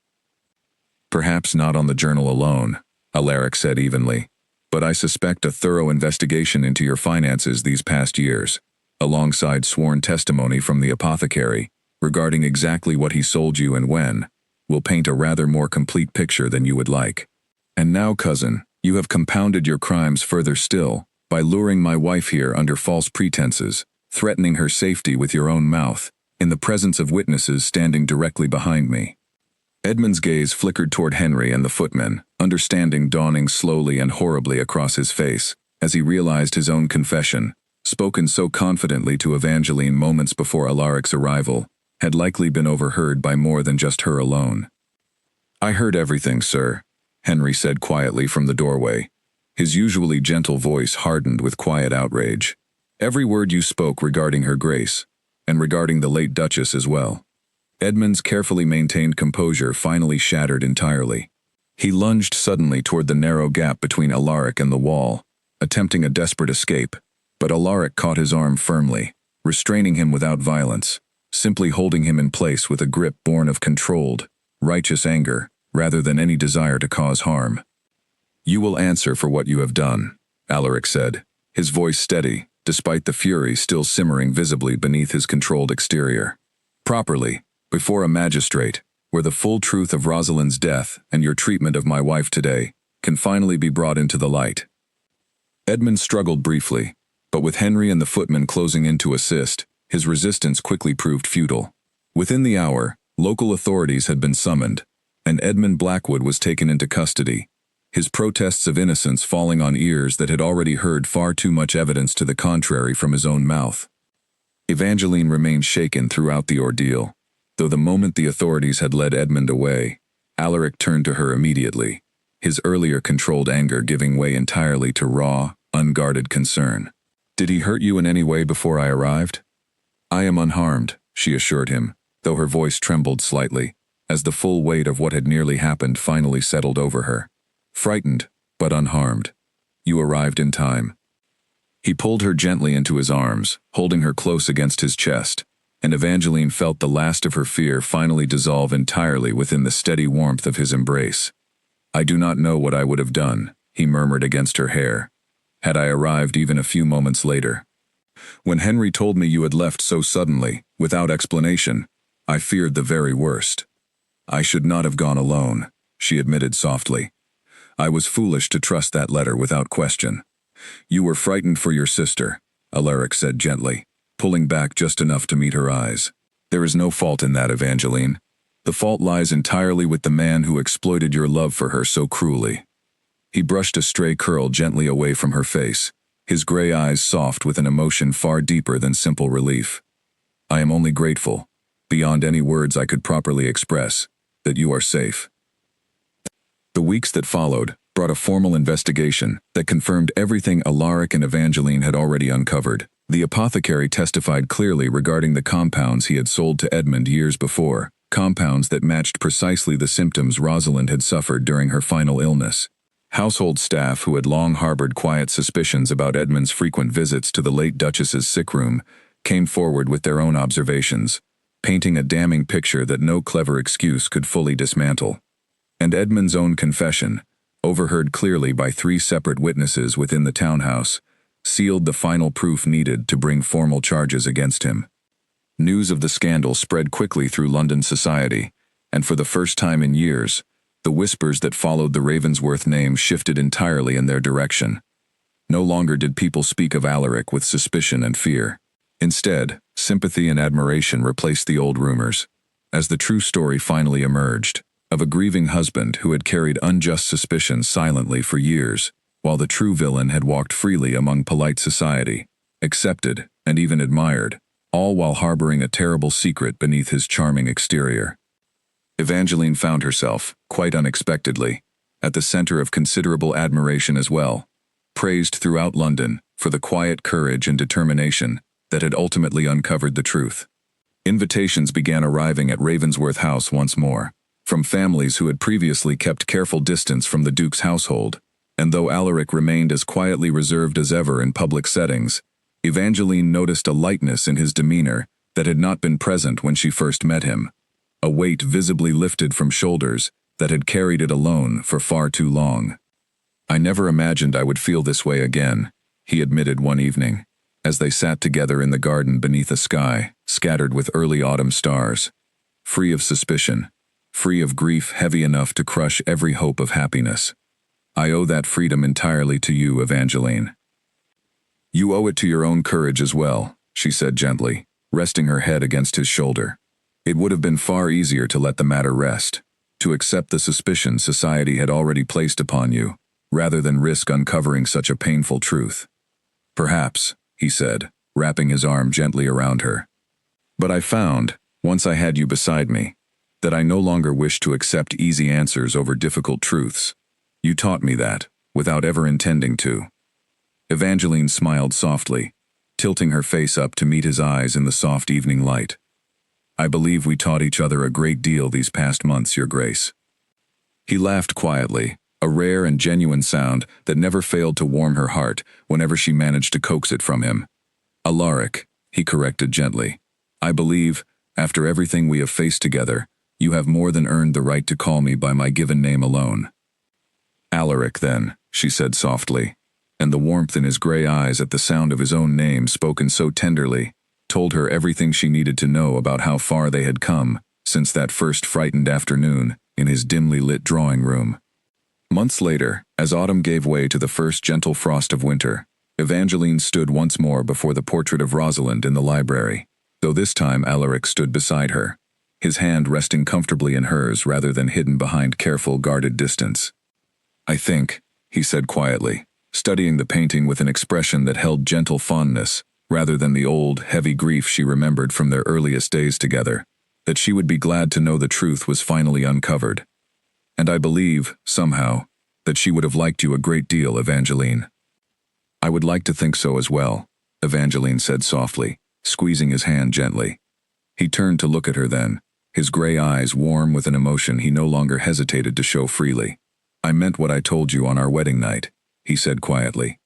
"Perhaps not on the journal alone," Alaric said evenly, "but I suspect a thorough investigation into your finances these past years, alongside sworn testimony from the apothecary regarding exactly what he sold you and when, will paint a rather more complete picture than you would like. And now, cousin, you have compounded your crimes further still by luring my wife here under false pretenses, threatening her safety with your own mouth, in the presence of witnesses standing directly behind me." Edmund's gaze flickered toward Henry and the footmen, understanding dawning slowly and horribly across his face, as he realized his own confession, spoken so confidently to Evangeline moments before Alaric's arrival, had likely been overheard by more than just her alone. "I heard everything, sir," Henry said quietly from the doorway, his usually gentle voice hardened with quiet outrage. "Every word you spoke regarding her grace, and regarding the late Duchess as well." Edmund's carefully maintained composure finally shattered entirely. He lunged suddenly toward the narrow gap between Alaric and the wall, attempting a desperate escape, but Alaric caught his arm firmly, restraining him without violence, simply holding him in place with a grip born of controlled, righteous anger, rather than any desire to cause harm. "You will answer for what you have done," Alaric said, his voice steady, despite the fury still simmering visibly beneath his controlled exterior. "Properly, before a magistrate, where the full truth of Rosalind's death and your treatment of my wife today can finally be brought into the light." Edmund struggled briefly, but with Henry and the footman closing in to assist, his resistance quickly proved futile. Within the hour, local authorities had been summoned, and Edmund Blackwood was taken into custody, his protests of innocence falling on ears that had already heard far too much evidence to the contrary from his own mouth. Evangeline remained shaken throughout the ordeal, though the moment the authorities had led Edmund away, Alaric turned to her immediately, his earlier controlled anger giving way entirely to raw, unguarded concern. Did he hurt you in any way before I arrived? I am unharmed, she assured him, though her voice trembled slightly, as the full weight of what had nearly happened finally settled over her. Frightened, but unharmed. You arrived in time. He pulled her gently into his arms, holding her close against his chest, and Evangeline felt the last of her fear finally dissolve entirely within the steady warmth of his embrace. I do not know what I would have done, he murmured against her hair, had I arrived even a few moments later. When Henry told me you had left so suddenly, without explanation, I feared the very worst. I should not have gone alone, she admitted softly. I was foolish to trust that letter without question. You were frightened for your sister, Alaric said gently, pulling back just enough to meet her eyes. There is no fault in that, Evangeline. The fault lies entirely with the man who exploited your love for her so cruelly. He brushed a stray curl gently away from her face, his gray eyes soft with an emotion far deeper than simple relief. I am only grateful, beyond any words I could properly express, that you are safe. The weeks that followed brought a formal investigation that confirmed everything Alaric and Evangeline had already uncovered. The apothecary testified clearly regarding the compounds he had sold to Edmund years before, compounds that matched precisely the symptoms Rosalind had suffered during her final illness. Household staff who had long harbored quiet suspicions about Edmund's frequent visits to the late Duchess's sick room came forward with their own observations, painting a damning picture that no clever excuse could fully dismantle. And Edmund's own confession, overheard clearly by 3 separate witnesses within the townhouse, sealed the final proof needed to bring formal charges against him. News of the scandal spread quickly through London society, and for the first time in years, the whispers that followed the Ravensworth name shifted entirely in their direction. No longer did people speak of Alaric with suspicion and fear. Instead, sympathy and admiration replaced the old rumors, as the true story finally emerged, of a grieving husband who had carried unjust suspicions silently for years, while the true villain had walked freely among polite society, accepted and even admired, all while harboring a terrible secret beneath his charming exterior. Evangeline found herself, quite unexpectedly, at the center of considerable admiration as well, praised throughout London for the quiet courage and determination that had ultimately uncovered the truth. Invitations began arriving at Ravensworth House once more, from families who had previously kept careful distance from the Duke's household, and though Alaric remained as quietly reserved as ever in public settings, Evangeline noticed a lightness in his demeanor that had not been present when she first met him, a weight visibly lifted from shoulders that had carried it alone for far too long. I never imagined I would feel this way again, he admitted one evening, as they sat together in the garden beneath a sky scattered with early autumn stars, free of suspicion, free of grief heavy enough to crush every hope of happiness. I owe that freedom entirely to you, Evangeline. You owe it to your own courage as well, she said gently, resting her head against his shoulder. It would have been far easier to let the matter rest, to accept the suspicion society had already placed upon you, rather than risk uncovering such a painful truth. Perhaps, he said, wrapping his arm gently around her. But I found, once I had you beside me, that I no longer wished to accept easy answers over difficult truths. You taught me that, without ever intending to. Evangeline smiled softly, tilting her face up to meet his eyes in the soft evening light. I believe we taught each other a great deal these past months, Your Grace. He laughed quietly, a rare and genuine sound that never failed to warm her heart whenever she managed to coax it from him. Alaric, he corrected gently. I believe, after everything we have faced together, you have more than earned the right to call me by my given name alone. Alaric, then, she said softly, and the warmth in his gray eyes at the sound of his own name spoken so tenderly told her everything she needed to know about how far they had come since that first frightened afternoon in his dimly lit drawing room. Months later, as autumn gave way to the first gentle frost of winter, Evangeline stood once more before the portrait of Rosalind in the library, though this time Alaric stood beside her, his hand resting comfortably in hers rather than hidden behind careful, guarded distance. I think, he said quietly, studying the painting with an expression that held gentle fondness, rather than the old, heavy grief she remembered from their earliest days together, that she would be glad to know the truth was finally uncovered. And I believe, somehow, that she would have liked you a great deal, Evangeline. I would like to think so as well, Evangeline said softly, squeezing his hand gently. He turned to look at her then, his gray eyes warm with an emotion he no longer hesitated to show freely. "I meant what I told you on our wedding night," he said quietly.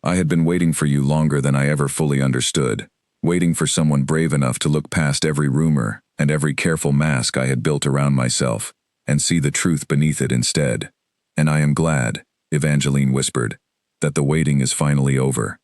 "I had been waiting for you longer than I ever fully understood, waiting for someone brave enough to look past every rumor and every careful mask I had built around myself, and see the truth beneath it instead. And I am glad," Evangeline whispered, "that the waiting is finally over."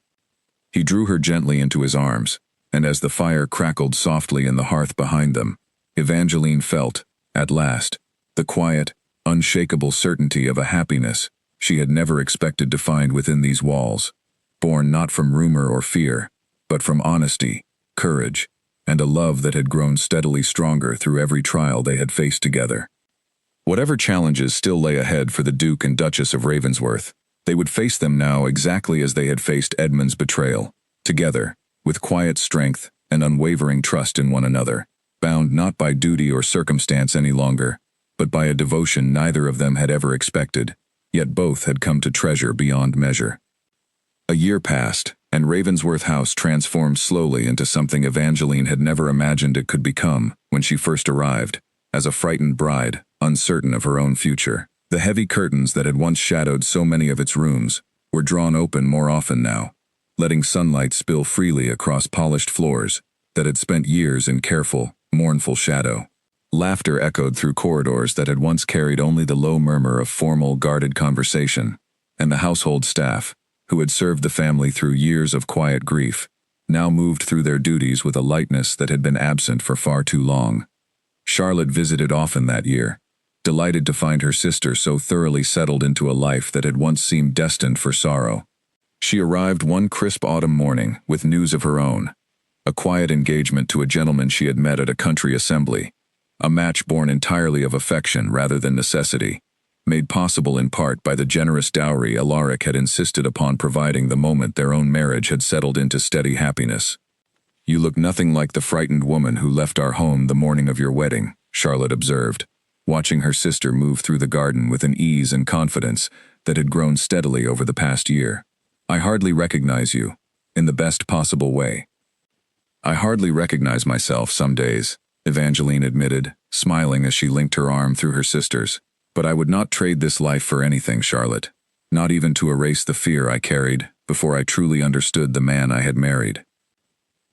He drew her gently into his arms, and as the fire crackled softly in the hearth behind them, Evangeline felt, at last, the quiet, unshakable certainty of a happiness she had never expected to find within these walls, born not from rumor or fear, but from honesty, courage, and a love that had grown steadily stronger through every trial they had faced together. Whatever challenges still lay ahead for the Duke and Duchess of Ravensworth, they would face them now exactly as they had faced Edmund's betrayal, together, with quiet strength and unwavering trust in one another, bound not by duty or circumstance any longer, but by a devotion neither of them had ever expected, yet both had come to treasure beyond measure. A year passed, and Ravensworth House transformed slowly into something Evangeline had never imagined it could become when she first arrived, as a frightened bride, uncertain of her own future. The heavy curtains that had once shadowed so many of its rooms were drawn open more often now, letting sunlight spill freely across polished floors that had spent years in careful, mournful shadow. Laughter echoed through corridors that had once carried only the low murmur of formal, guarded conversation, and the household staff, who had served the family through years of quiet grief, now moved through their duties with a lightness that had been absent for far too long. Charlotte visited often that year, delighted to find her sister so thoroughly settled into a life that had once seemed destined for sorrow. She arrived one crisp autumn morning with news of her own, a quiet engagement to a gentleman she had met at a country assembly, a match born entirely of affection rather than necessity, made possible in part by the generous dowry Alaric had insisted upon providing the moment their own marriage had settled into steady happiness. "You look nothing like the frightened woman who left our home the morning of your wedding," Charlotte observed, watching her sister move through the garden with an ease and confidence that had grown steadily over the past year. "I hardly recognize you, in the best possible way." "I hardly recognize myself some days," Evangeline admitted, smiling as she linked her arm through her sister's. "But I would not trade this life for anything, Charlotte, not even to erase the fear I carried before I truly understood the man I had married."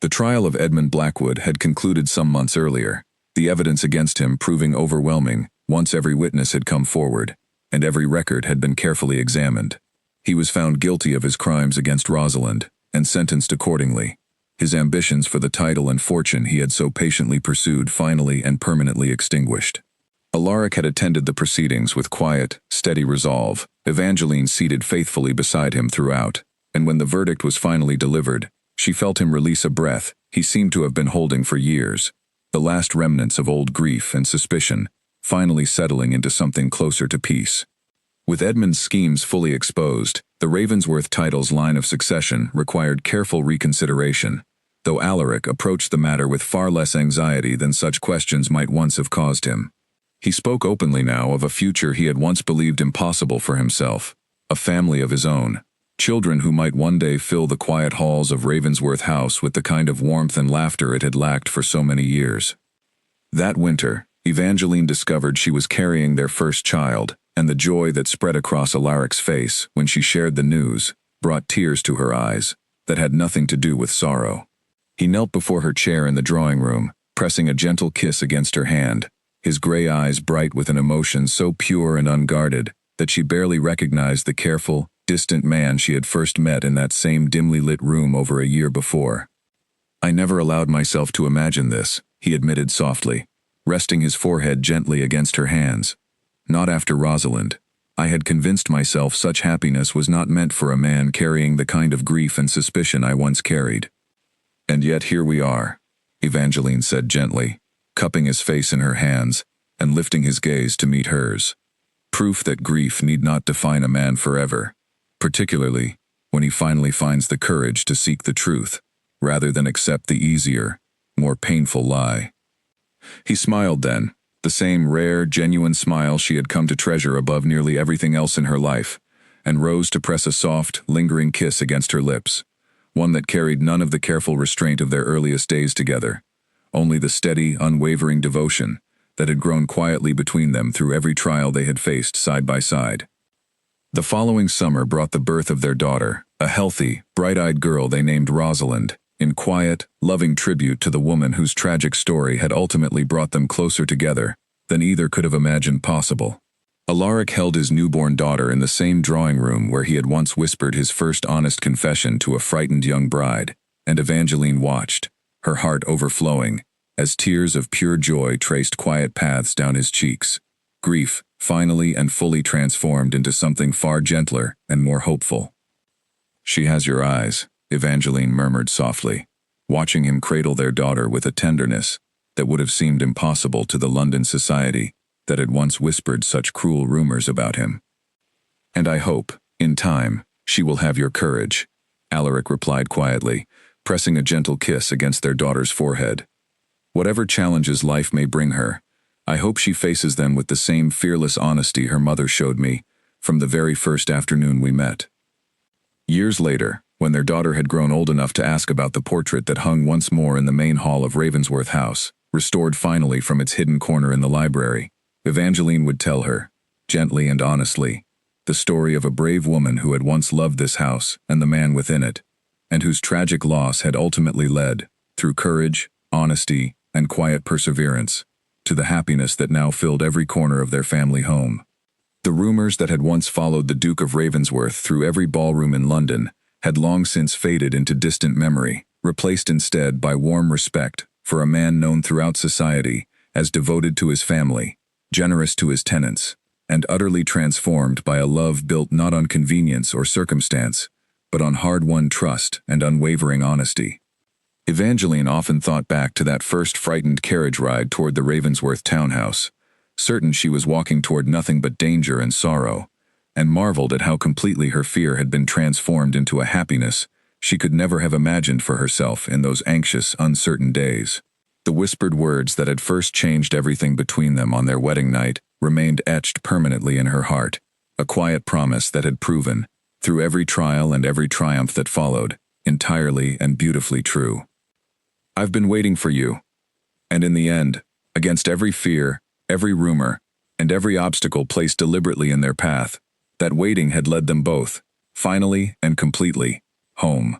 The trial of Edmund Blackwood had concluded some months earlier, the evidence against him proving overwhelming once every witness had come forward, and every record had been carefully examined. He was found guilty of his crimes against Rosalind, and sentenced accordingly, his ambitions for the title and fortune he had so patiently pursued finally and permanently extinguished. Alaric had attended the proceedings with quiet, steady resolve, Evangeline seated faithfully beside him throughout, and when the verdict was finally delivered, she felt him release a breath he seemed to have been holding for years, the last remnants of old grief and suspicion, finally settling into something closer to peace. With Edmund's schemes fully exposed, the Ravensworth title's line of succession required careful reconsideration, though Alaric approached the matter with far less anxiety than such questions might once have caused him. He spoke openly now of a future he had once believed impossible for himself, a family of his own, children who might one day fill the quiet halls of Ravensworth House with the kind of warmth and laughter it had lacked for so many years. That winter, Evangeline discovered she was carrying their first child, and the joy that spread across Alaric's face when she shared the news brought tears to her eyes that had nothing to do with sorrow. He knelt before her chair in the drawing room, pressing a gentle kiss against her hand, his gray eyes bright with an emotion so pure and unguarded that she barely recognized the careful, distant man she had first met in that same dimly lit room over a year before. "I never allowed myself to imagine this," he admitted softly, resting his forehead gently against her hands. "Not after Rosalind. I had convinced myself such happiness was not meant for a man carrying the kind of grief and suspicion I once carried. And yet here we are," Evangeline said gently, cupping his face in her hands and lifting his gaze to meet hers. "Proof that grief need not define a man forever, particularly when he finally finds the courage to seek the truth, rather than accept the easier, more painful lie." He smiled then, the same rare, genuine smile she had come to treasure above nearly everything else in her life, and rose to press a soft, lingering kiss against her lips, one that carried none of the careful restraint of their earliest days together, only the steady, unwavering devotion that had grown quietly between them through every trial they had faced side by side. The following summer brought the birth of their daughter, a healthy, bright-eyed girl they named Rosalind, in quiet, loving tribute to the woman whose tragic story had ultimately brought them closer together than either could have imagined possible. Alaric held his newborn daughter in the same drawing room where he had once whispered his first honest confession to a frightened young bride, and Evangeline watched, her heart overflowing, as tears of pure joy traced quiet paths down his cheeks. Grief, finally and fully transformed into something far gentler and more hopeful. "She has your eyes," Evangeline murmured softly, watching him cradle their daughter with a tenderness that would have seemed impossible to the London society that had once whispered such cruel rumors about him. "And I hope, in time, she will have your courage," Alaric replied quietly, pressing a gentle kiss against their daughter's forehead. "Whatever challenges life may bring her, I hope she faces them with the same fearless honesty her mother showed me from the very first afternoon we met." Years later, when their daughter had grown old enough to ask about the portrait that hung once more in the main hall of Ravensworth House, restored finally from its hidden corner in the library, Evangeline would tell her, gently and honestly, the story of a brave woman who had once loved this house and the man within it, and whose tragic loss had ultimately led, through courage, honesty, and quiet perseverance, to the happiness that now filled every corner of their family home. The rumors that had once followed the Duke of Ravensworth through every ballroom in London had long since faded into distant memory, replaced instead by warm respect for a man known throughout society as devoted to his family, generous to his tenants, and utterly transformed by a love built not on convenience or circumstance, but on hard-won trust and unwavering honesty. Evangeline often thought back to that first frightened carriage ride toward the Ravensworth townhouse, certain she was walking toward nothing but danger and sorrow, and marveled at how completely her fear had been transformed into a happiness she could never have imagined for herself in those anxious, uncertain days. The whispered words that had first changed everything between them on their wedding night remained etched permanently in her heart, a quiet promise that had proven, through every trial and every triumph that followed, entirely and beautifully true. "I've been waiting for you." And in the end, against every fear, every rumor, and every obstacle placed deliberately in their path, that waiting had led them both, finally and completely, home.